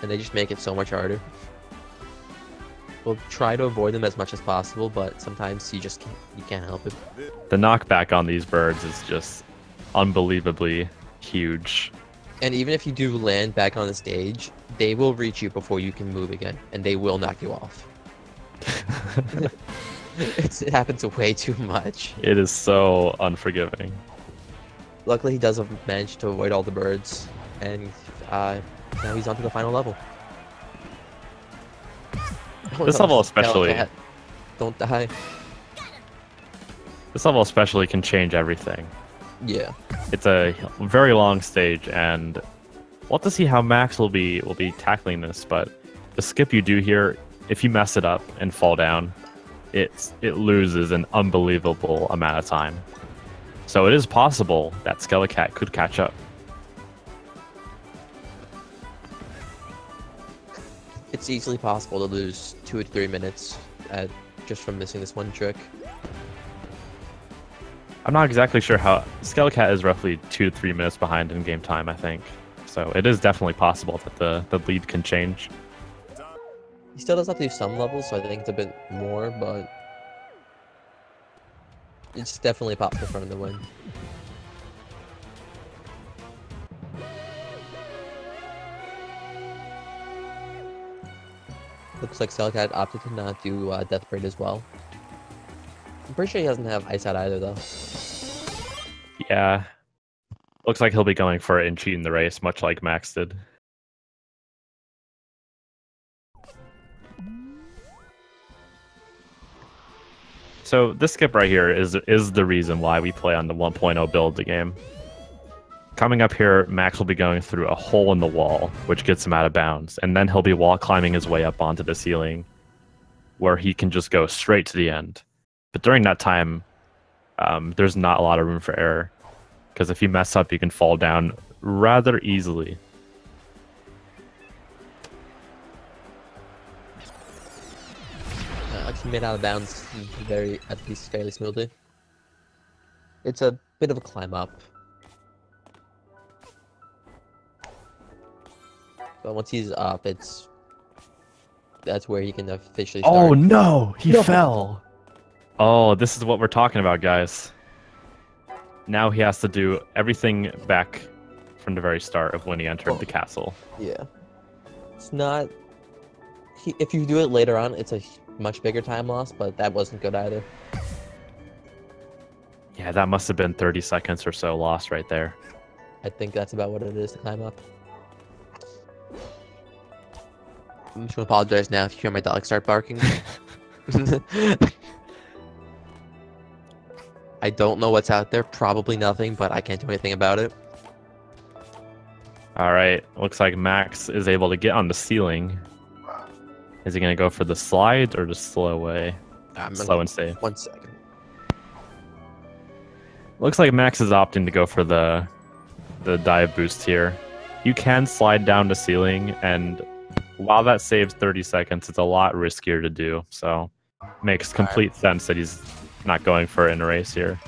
And they just make it so much harder. We'll try to avoid them as much as possible, but sometimes you can't help it. The knockback on these birds is just unbelievably huge. And even if you do land back on the stage, they will reach you before you can move again, and they will knock you off. It happens way too much. It is so unforgiving. Luckily, he does manage to avoid all the birds, and now he's on to the final level. Oh, this no, level especially... Don't die. This level especially can change everything. Yeah. It's a very long stage, and we'll have to see how Max will be tackling this, but the skip you do here, if you mess it up and fall down, it loses an unbelievable amount of time. So it is possible that Skelekat could catch up. It's easily possible to lose 2 to 3 minutes just from missing this one trick. I'm not exactly sure how... Skelekat is roughly 2 to 3 minutes behind in game time, I think. So it is definitely possible that the lead can change. He still does have to do some levels, so I think it's a bit more, but... it's definitely possible for him to win. Looks like Skelekat opted to not do Death Parade as well. I'm pretty sure he doesn't have Ice Out either, though. Yeah. Looks like he'll be going for it and cheating the race, much like Max did. So this skip right here is the reason why we play on the 1.0 build the game. Coming up here, Max will be going through a hole in the wall, which gets him out of bounds, and then he'll be wall climbing his way up onto the ceiling, where he can just go straight to the end. But during that time, there's not a lot of room for error, because if you mess up, you can fall down rather easily. Actually made out of bounds at least fairly smoothly. It's a bit of a climb up. But once he's up, that's where he can officially start. Oh no, he fell. Oh, this is what we're talking about, guys. Now he has to do everything back from the very start of when he entered the castle. Yeah. It's not... if you do it later on, it's a much bigger time loss, but that wasn't good either. Yeah, that must have been 30 seconds or so lost right there. I think that's about what it is to climb up. I'm just gonna apologize now if you hear my dog start barking. I don't know what's out there, probably nothing, but I can't do anything about it. Alright, looks like Max is able to get on the ceiling. Is he going to go for the slide or just slow way? Slow and safe. 1 second. Looks like Max is opting to go for the dive boost here. You can slide down the ceiling, and while that saves 30 seconds, it's a lot riskier to do. So makes complete sense that he's not going for it in a race here.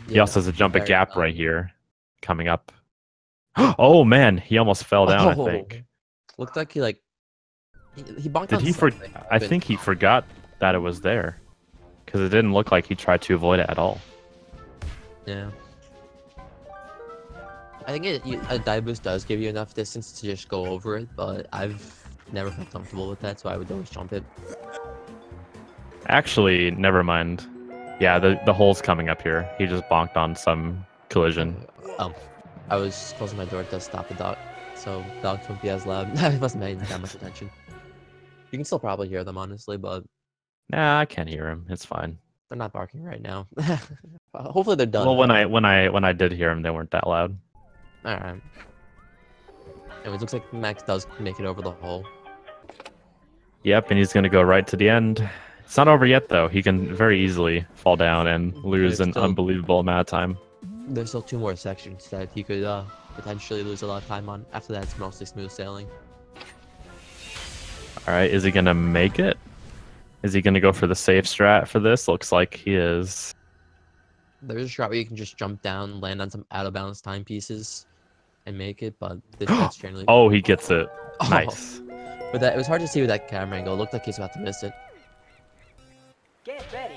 Yeah, he also has a jump a gap right here coming up. Oh man, he almost fell down, I think. Looked like he bonked. Did he I think he forgot that it was there, because it didn't look like he tried to avoid it at all. Yeah. I think a dive boost does give you enough distance to just go over it, but I've never felt comfortable with that, so I would always jump it. Actually, never mind. Yeah, the hole's coming up here. He just bonked on some collision. I was closing my door to stop the dog, so dogs won't be as loud. I wasn't paying that much attention. You can still probably hear them, honestly, but... Nah, I can't hear him. It's fine. They're not barking right now. Hopefully they're done. Well, when I did hear them, they weren't that loud. Alright. Anyways, looks like Max does make it over the hole. Yep, and he's going to go right to the end. It's not over yet, though. He can very easily fall down and lose an unbelievable amount of time. There's still 2 more sections that he could potentially lose a lot of time on. After that, it's mostly smooth sailing. Alright, is he going to make it? Is he going to go for the safe strat for this? Looks like he is. There's a strat where you can just jump down, land on some out-of-bounds timepieces, and make it, but that's generally... Oh, he gets it. Nice. But it was hard to see with that camera angle. It looked like he's about to miss it. Get ready.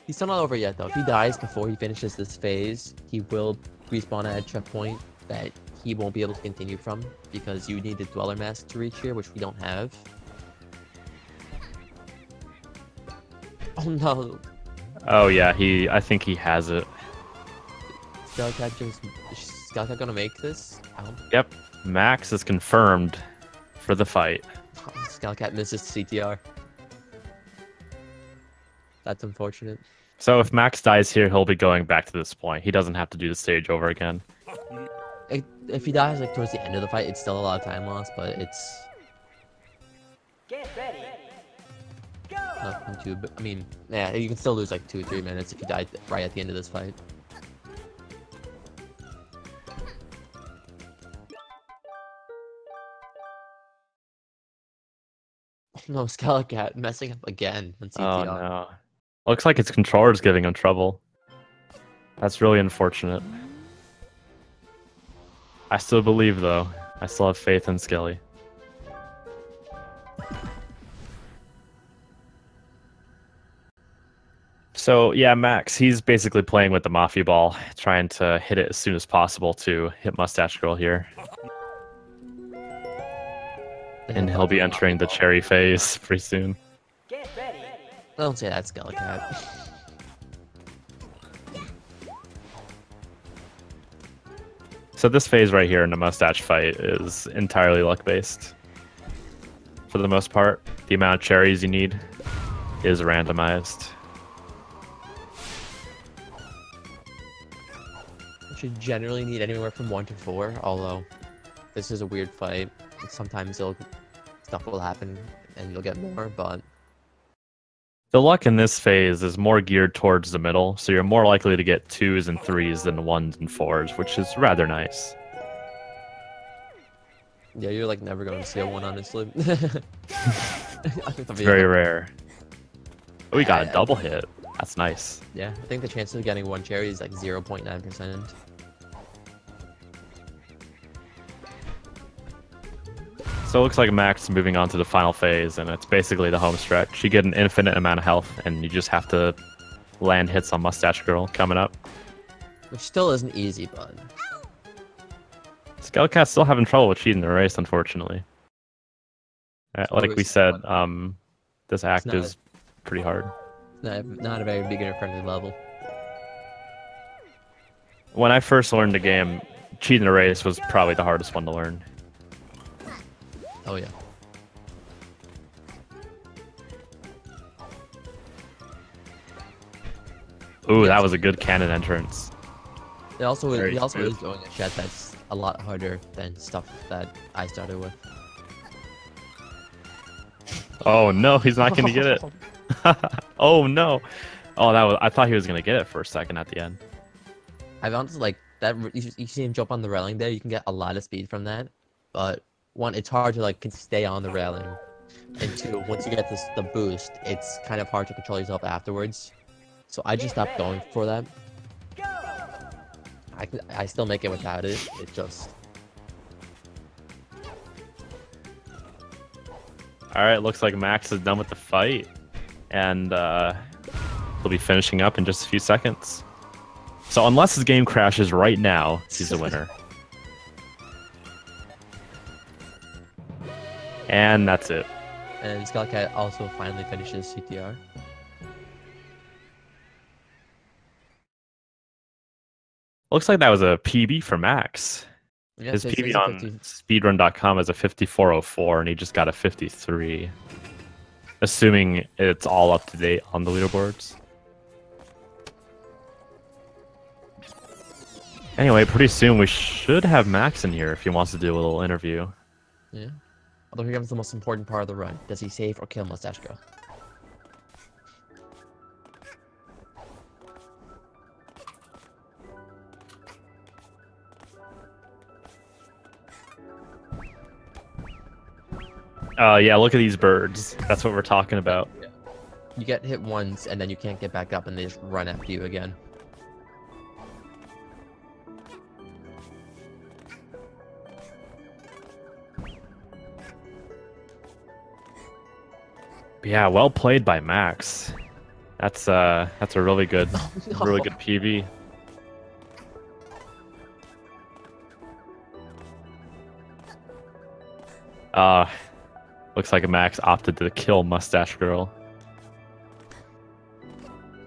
He's still not over yet, though. If he dies before he finishes this phase, he will respawn at a checkpoint that he won't be able to continue from, because you need the Dweller Mask to reach here, which we don't have. Oh no. Oh yeah, I think he has it. Skelekat gonna make this? Yep. Max is confirmed for the fight. Skelekat misses CTR. That's unfortunate. So if Max dies here, he'll be going back to this point. He doesn't have to do the stage over again. If he dies like towards the end of the fight, it's still a lot of time loss, but it's... Get ready. Go. Nothing too, but I mean, yeah, you can still lose like 2 or 3 minutes if you die right at the end of this fight. No, Skelekat messing up again on CTR. Oh no. Looks like its controller's giving him trouble. That's really unfortunate. I still believe, though. I still have faith in Skelly. So, yeah, Max, he's basically playing with the Mafia Ball, trying to hit it as soon as possible to hit Mustache Girl here. And he'll be entering the cherry phase pretty soon. Get ready. Don't say that, Skelekat. So this phase right here in the mustache fight is entirely luck-based. For the most part, the amount of cherries you need is randomized. should generally need anywhere from 1 to 4, although this is a weird fight. Sometimes stuff will happen and you'll get more, but The luck in this phase is more geared towards the middle, so you're more likely to get 2s and 3s than 1s and 4s, which is rather nice. yeah, you're like never going to see a 1, honestly. It's very rare. Oh, we got a double hit. That's nice. Yeah, I think the chance of getting 1 cherry is like 0.9%. So it looks like Max is moving on to the final phase, and it's basically the home stretch. You get an infinite amount of health, and you just have to land hits on Mustache Girl coming up. Which still isn't easy, but... Skelet's still having trouble with cheating the race, unfortunately. Like we said, this act is pretty hard. Not a very beginner-friendly level. When I first learned the game, cheating the race was probably the hardest one to learn. Oh yeah. Ooh, that was a good cannon entrance. It also Very is smooth. doing a shot that's a lot harder than stuff that I started with. Oh no, he's not gonna get it. Oh no. Oh, I thought he was gonna get it for a second at the end. I've honestly like that. You see him jump on the railing there. You can get a lot of speed from that, but one, it's hard to like stay on the railing, and two, once you get the boost, it's kind of hard to control yourself afterwards. So I just stopped going for that. Go! I still make it without it. It just Alright, looks like Max is done with the fight. And he'll be finishing up in just a few seconds. So unless his game crashes right now, he's the winner. And that's it. and Skelekat also finally finishes CTR. Looks like that was a PB for Max. Yeah, His so PB it's on 50. speedrun.com is a 5404, and he just got a 53. Assuming it's all up to date on the leaderboards. Anyway, pretty soon we should have Max in here if he wants to do a little interview. Yeah. Although here comes the most important part of the run. Does he save or kill Mustache Girl? Yeah, look at these birds. That's what we're talking about. You get hit once, and then you can't get back up, and they just run after you again. Yeah, well played by Max. That's a really good, really good PB. Looks like Max opted to kill Mustache Girl.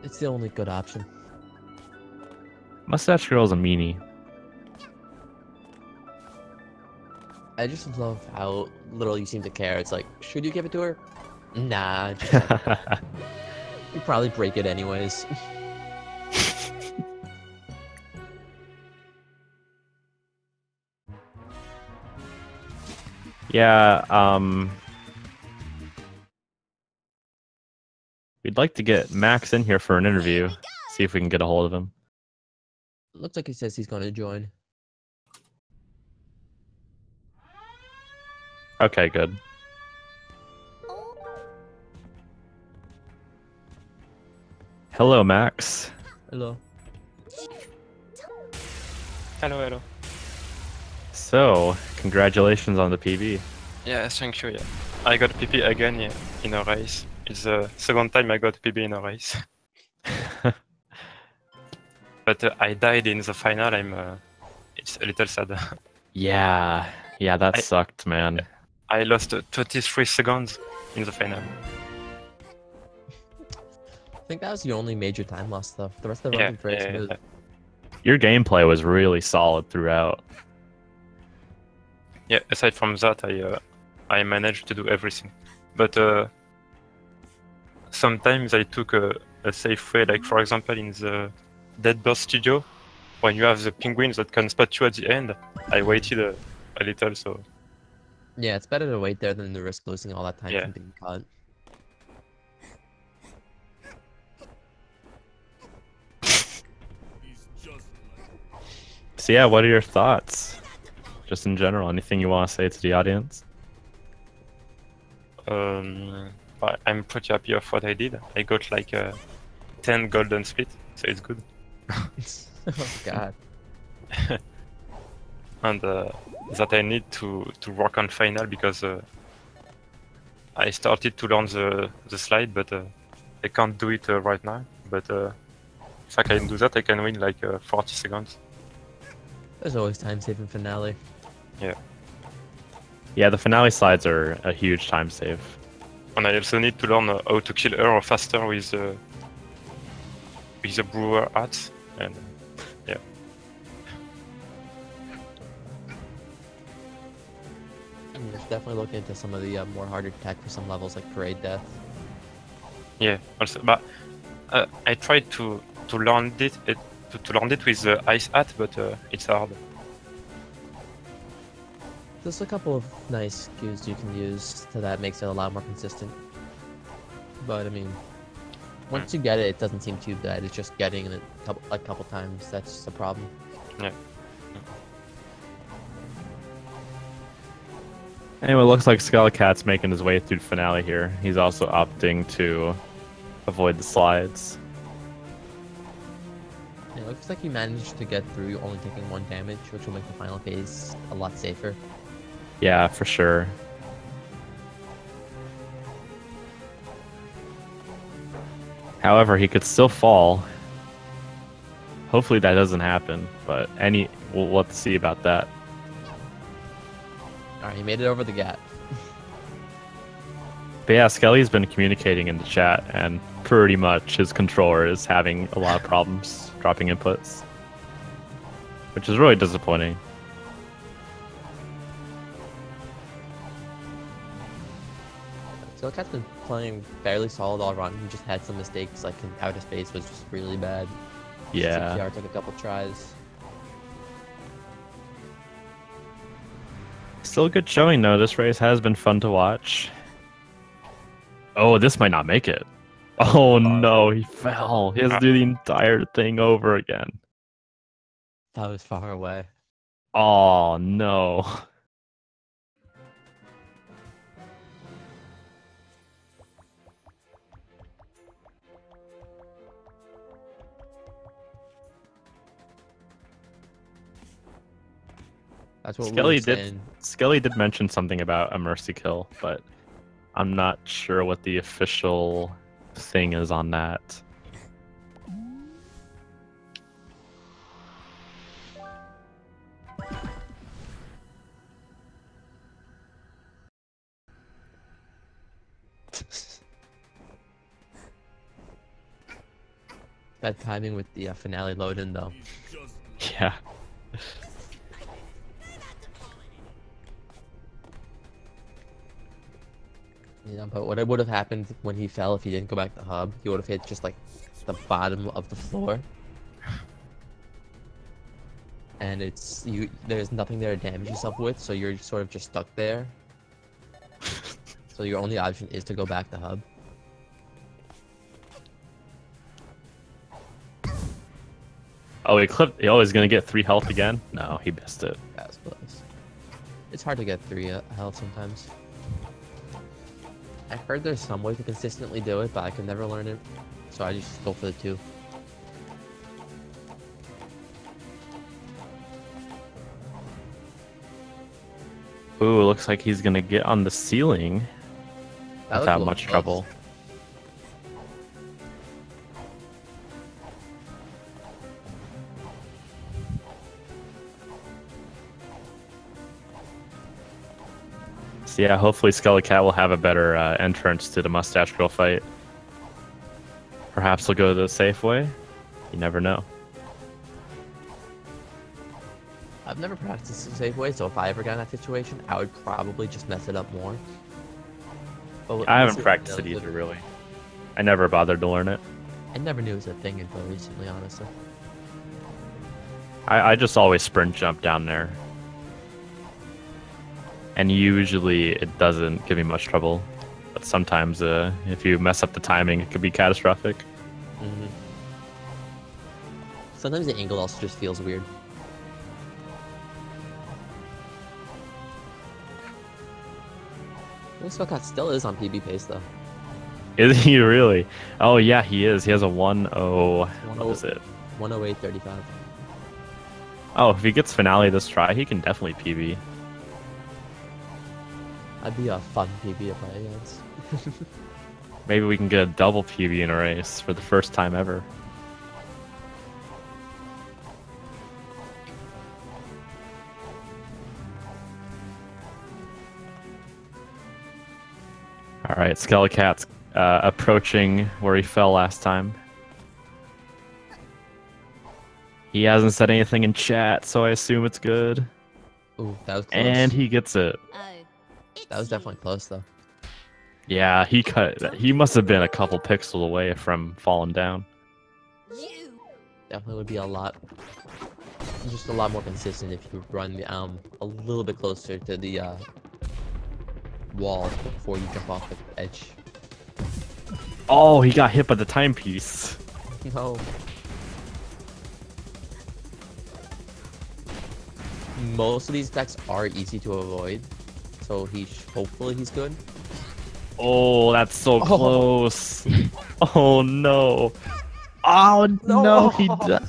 It's the only good option. Mustache Girl's a meanie. I just love how little you seem to care. It's like, should you give it to her? Nah, just you probably break it anyways. Yeah, we'd like to get Max in here for an interview. See if we can get a hold of him. Looks like he says he's going to join. Okay, good. Hello, Max. Hello. Hello, hello. So, congratulations on the PB. Yeah, thank you. Yeah, I got PP again in a race. It's the second time I got PB in a race. But I died in the final. It's a little sad. Yeah, that sucked, man. I lost 23 seconds in the final. I think that was the only major time loss though. The rest of the run was very smooth. Your gameplay was really solid throughout. Yeah, aside from that, I managed to do everything. But sometimes I took a safe way, like for example in the Dead Bird Studio, when you have the penguins that can spot you at the end, I waited a little, so Yeah, it's better to wait there than to risk losing all that time Yeah. from being caught. So yeah, what are your thoughts? Just in general, anything you want to say to the audience? I'm pretty happy of what I did. I got like 10 golden split, so it's good. Oh god. And that I need to work on final because I started to learn the slide, but I can't do it right now. But if I can do that, I can win like 40 seconds. There's always time saving finale. Yeah, the finale slides are a huge time save. And I also need to learn how to kill her faster with the brewer hat. And yeah. I mean, definitely look into some of the more harder tech for some levels like Parade Death. Yeah, also, but I tried to learn it to learn it with the ice hat, but it's hard. There's a couple of nice cues you can use that makes it a lot more consistent. But I mean, once you get it, it doesn't seem too bad. It's just getting it a couple times that's the problem. Yeah. Anyway, it looks like Skelekat's making his way through the finale here. He's also opting to avoid the slides. It looks like you managed to get through only taking 1 damage, which will make the final phase a lot safer. Yeah, for sure. However, he could still fall. Hopefully that doesn't happen, but we'll have to see about that. Alright, he made it over the gap. But yeah, Skelly's been communicating in the chat, and pretty much his controller is having a lot of problems dropping inputs, which is really disappointing. Skelekat's been playing fairly solid all around. He just had some mistakes, like in outer space was just really bad. Yeah. CPR took a couple tries. Still a good showing though. This race has been fun to watch. Oh, this might not make it. Oh no, he fell. He has to do the entire thing over again. That was far away. Oh no. That's what we were Skelly saying. did mention something about a mercy kill, but I'm not sure what the official thing is on that. Bad timing with the finale load in though. Yeah. You know, but what would have happened when he fell if he didn't go back to hub? He would have hit just like the bottom of the floor. And there's nothing there to damage yourself with, so you're sort of just stuck there. So your only option is to go back to hub. Oh, he clipped. Oh, he's gonna get 3 health again? No, he missed it. That was close. It's hard to get 3 health sometimes. I heard there's some way to consistently do it, but I can never learn it. So I just go for the 2. Ooh, looks like he's gonna get on the ceiling That was a without little much close. trouble. So yeah, hopefully Skelekat will have a better entrance to the Mustache Girl fight. Perhaps he'll go the safe way. You never know. I've never practiced the safe way, so if I ever got in that situation, I would probably just mess it up more. But I haven't practiced it either, really. I never bothered to learn it. I never knew it was a thing until recently, honestly. I just always sprint jump down there. And usually it doesn't give me much trouble. But sometimes if you mess up the timing, it could be catastrophic. Mm-hmm. Sometimes the angle also just feels weird. I think Skelekat still is on PB pace though. Is he really? Oh yeah, he is. He has a 1-0. What is it? 108.35. Oh, if he gets finale this try, he can definitely PB. That'd be a fun PB to play against. Maybe we can get a double PB in a race for the first time ever. Alright, Skelekat's approaching where he fell last time. He hasn't said anything in chat, so I assume it's good. Ooh, that was close. And he gets it. That was definitely close though. Yeah, he must have been a couple pixels away from falling down. Definitely would be just a lot more consistent if you run a little bit closer to the wall before you jump off the edge. Oh, he got hit by the timepiece. No. Most of these attacks are easy to avoid, so hopefully he's good. Oh, that's so close. Oh no. Oh no, he died.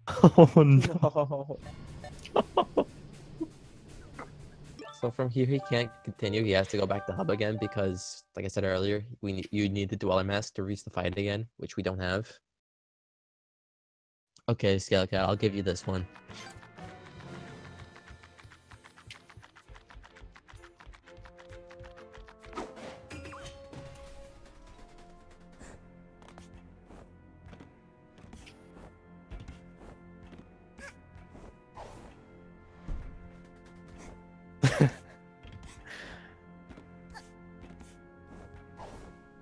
Oh no. So from here he can't continue. He has to go back to hub again because, like I said earlier, you need the Dweller Mask to reach the fight again, which we don't have. Okay, Skelekat, I'll give you this one.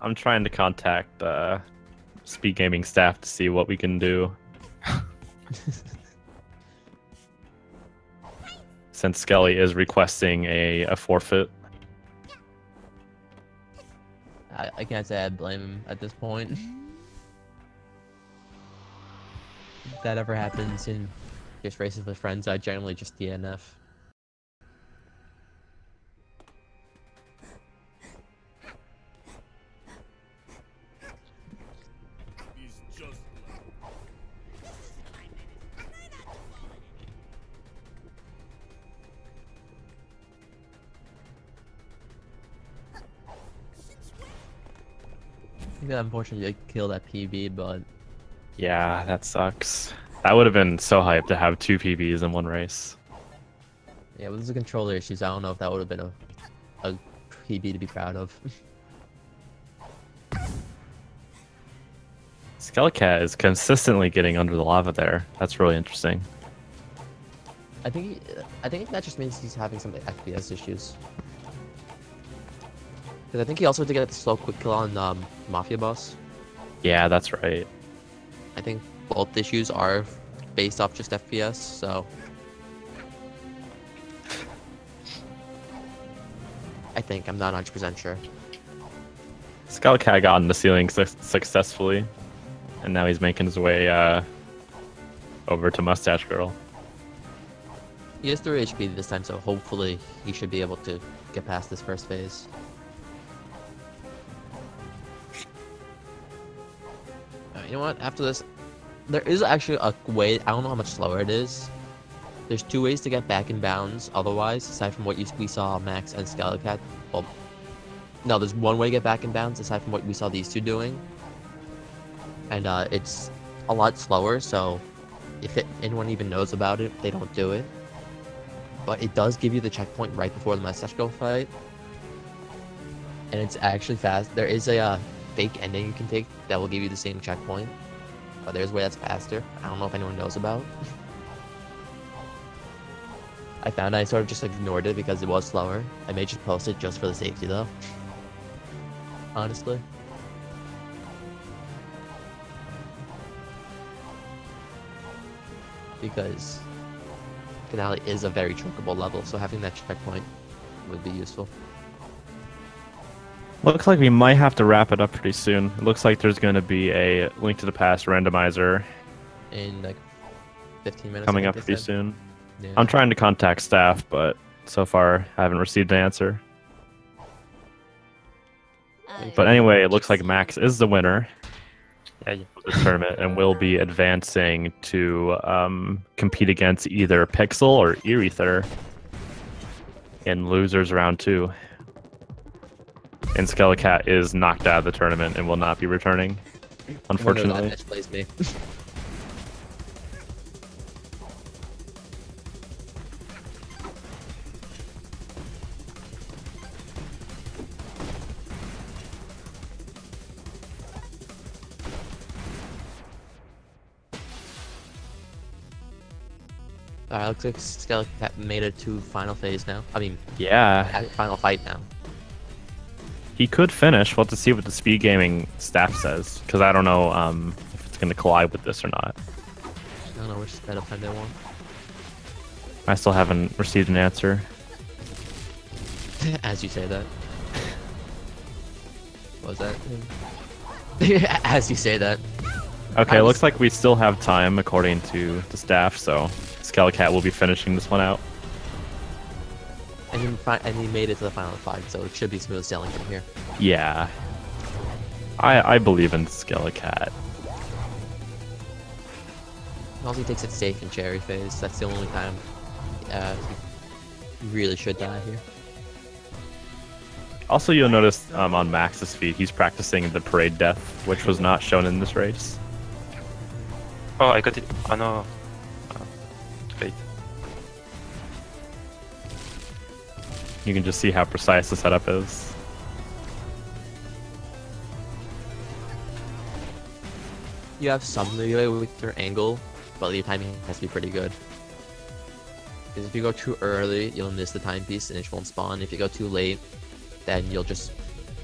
I'm trying to contact Speed Gaming staff to see what we can do. Since Skelly is requesting a forfeit. I can't say I blame him at this point. If that ever happens in just races with friends, I generally just DNF. Yeah, unfortunately, I killed that PB, but Yeah, that sucks. That would have been so hyped to have 2 PBs in one race. yeah, with the controller issues, I don't know if that would have been a PB to be proud of. Skelekat is consistently getting under the lava there. That's really interesting. I think that just means he's having some FPS issues. Because I think he also had to get the slow quick kill on Mafia Boss. Yeah, that's right. I think both issues are based off just FPS, so I think, I'm not 100% sure. Skelekat got in the ceiling successfully, and now he's making his way over to Mustache Girl. He has 3 HP this time, so hopefully he should be able to get past this first phase. You know what? After this, there is actually a way. I don't know how much slower it is. There's 2 ways to get back in bounds. Otherwise, aside from what we saw Max and Skelekat. Well, no, there's 1 way to get back in bounds aside from what we saw these 2 doing. And it's a lot slower. So if anyone even knows about it, they don't do it. But it does give you the checkpoint right before the Mustache Girl fight. And it's actually fast. There is a fake ending you can take that will give you the same checkpoint. But there's a way that's faster. I don't know if anyone knows about. I found I sort of just ignored it because it was slower. I may just post it just for the safety though. Honestly. because Finale is a very chokeable level, so having that checkpoint would be useful. Looks like we might have to wrap it up pretty soon. It looks like there's going to be a Link to the Past randomizer In like 15 minutes. coming I up think they pretty said. soon. Yeah. I'm trying to contact staff, but so far I haven't received an answer. But anyway, it looks like Max is the winner Yeah, yeah. of the tournament and will be advancing to compete against either Pixel or Aether in losers round 2. And Skelekat is knocked out of the tournament and will not be returning, I wonder if unfortunately. that misplays me. Alright, looks like Skelekat made it to final phase now. I mean, Yeah, final fight now. he could finish. We'll have to see what the speed gaming staff says, because I don't know if it's going to collide with this or not. I don't know which setup time they want. I still haven't received an answer. As you say that. What was that? As you say that. Okay, I it was- looks like we still have time according to the staff, so Skelekat will be finishing this one out. And he made it to the final fight, so it should be smooth sailing from here. Yeah. I believe in Skelekat. Also, he takes it safe in cherry phase. That's the only time he really should die here. Also, you'll notice on Max's feed, he's practicing the parade death, which was not shown in this race. Oh, I got it. Oh no. Too late. You can just see how precise the setup is. You have some leeway with your angle, but your timing has to be pretty good. Because if you go too early, you'll miss the timepiece and it won't spawn. If you go too late, then you'll just...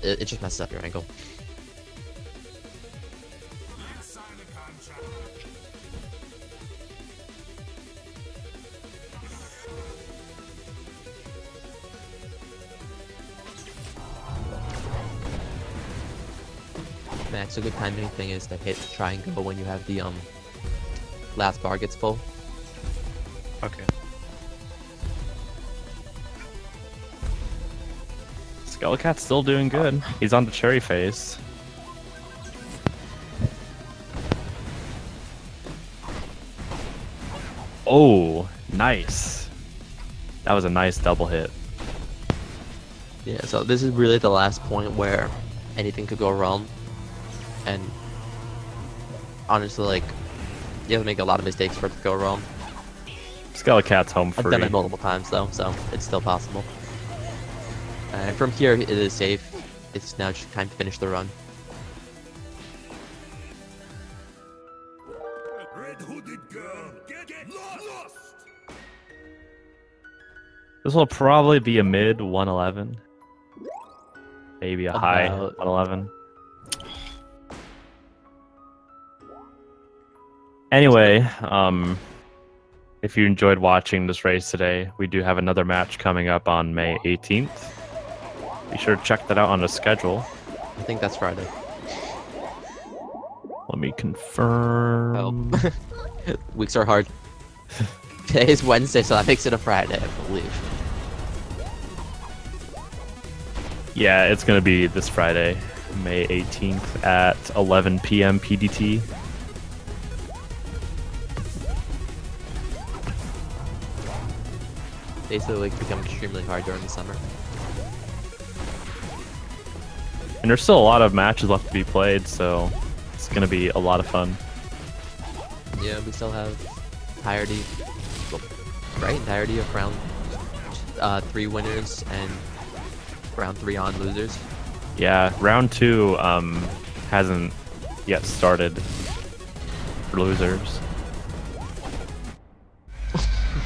It just messes up your angle. Max, a good timing thing is to hit try and go when you have the last bar gets full. Okay. Skelekat's still doing good. He's on the cherry phase. Oh, nice. That was a nice double hit. Yeah, so this is really the last point where anything could go wrong. And honestly, like, you have to make a lot of mistakes for it to go wrong. Skelekat's home I've free. done it multiple times though, so it's still possible. And from here, it is safe. It's now just time to finish the run. Red-hooded girl, get lost! This will probably be a mid 111. Maybe a high About- 111. Anyway, if you enjoyed watching this race today, we do have another match coming up on May 18th. Be sure to check that out on the schedule. I think that's Friday. Let me confirm. Weeks are hard. Today is Wednesday, so that makes it a Friday, I believe. Yeah, it's going to be this Friday, May 18th at 11 p.m. PDT. Days of the week become extremely hard during the summer. And there's still a lot of matches left to be played, so it's going to be a lot of fun. Yeah, we still have entirety, right? Entirety of round 3 winners and round 3 on losers. Yeah, round 2 hasn't yet started for losers.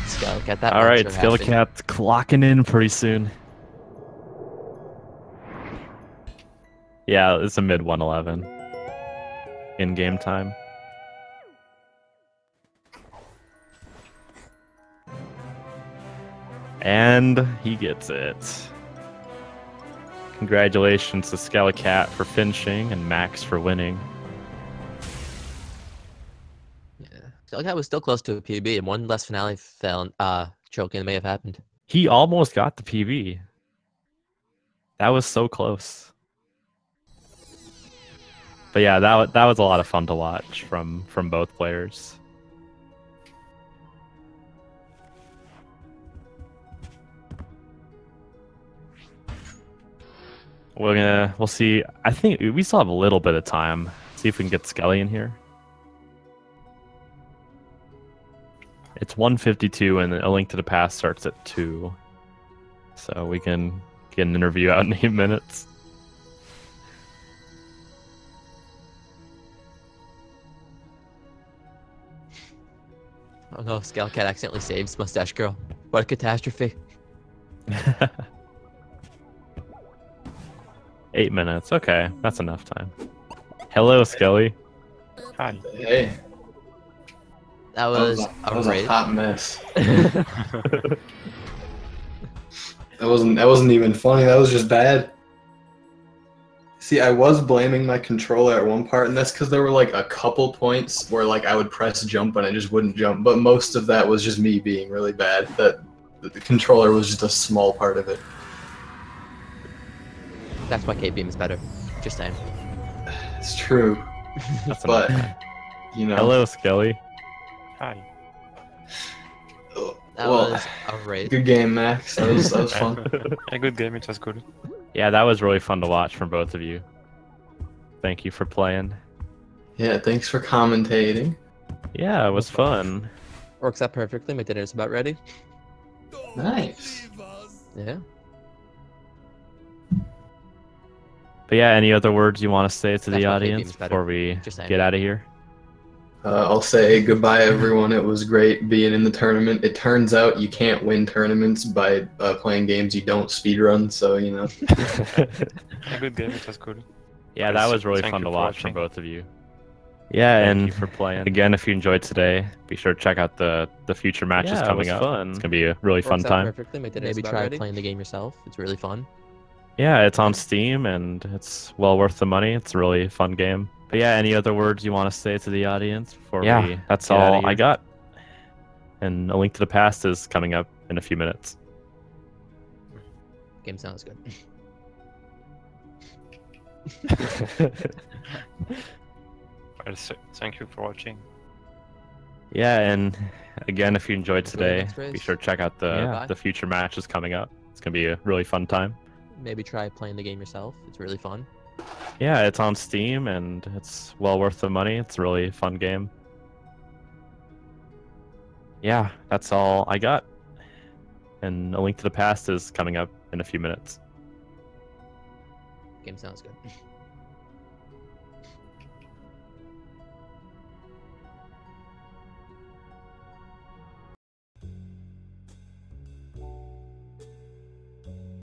Skelekat, that All right, match should happen. Skellekat's clocking in pretty soon. Yeah, it's a mid 111 in game time. And he gets it. Congratulations to Skelekat for finishing and Max for winning. Yeah. Skelekat was still close to a PB, and one less finale choking may have happened. He almost got the PB. That was so close. But yeah, that was a lot of fun to watch from both players. We'll see. I think we still have a little bit of time. See if we can get Skelly in here. It's 1:52 and A Link to the Past starts at 2. So we can get an interview out in 8 minutes. Oh no, Skelekat accidentally saves Mustache Girl. What a catastrophe. 8 minutes. Okay, that's enough time. Hello, Skelly. Hi. Hey, That was that was a a raid. hot mess. That wasn't even funny. That was just bad. See, I was blaming my controller at one part, and that's because there were like a couple points where like I would press jump and I just wouldn't jump. But most of that was just me being really bad. That the controller was just a small part of it. That's why K-Beam is better. Just saying. It's true, That's but enough. you know. Hello, Skelly. Hi. That Well, was a raid. good game, Max. That was fun. A good game. It was good. Yeah, that was really fun to watch from both of you. Thank you for playing. Yeah, thanks for commentating. Yeah, it was fun. Works out perfectly. My dinner's about ready. Nice. Yeah. But yeah, any other words you want to say to That's the why audience K-Beam's better. before we Just saying. get out of here? I'll say goodbye, everyone. It was great being in the tournament. It turns out you can't win tournaments by playing games you don't speedrun, so, you know. A good game. It was good. Yeah, that Yes, was really thank fun you to for watch from watching. both of you. Yeah, Thank and you for playing. again, if you enjoyed today, be sure to check out the future matches Yeah, it coming was Mm-hmm. up. fun. It's gonna be a really fun Works out time. perfectly. My dinner's Maybe try playing the game yourself. It's really fun. Yeah, it's on Steam and it's well worth the money. It's a really fun game. But yeah, any other words you want to say to the audience before we that's get outta all I here? got. And A Link to the Past is coming up in a few minutes. Game sounds good. Well, thank you for watching. Yeah, and again, if you enjoyed Enjoy the today, next race. be sure to check out the future matches coming up. It's gonna be a really fun time. Maybe try playing the game yourself. It's really fun. Yeah, it's on Steam and it's well worth the money. It's a really fun game. Yeah, that's all I got. And A Link to the Past is coming up in a few minutes. Game sounds good.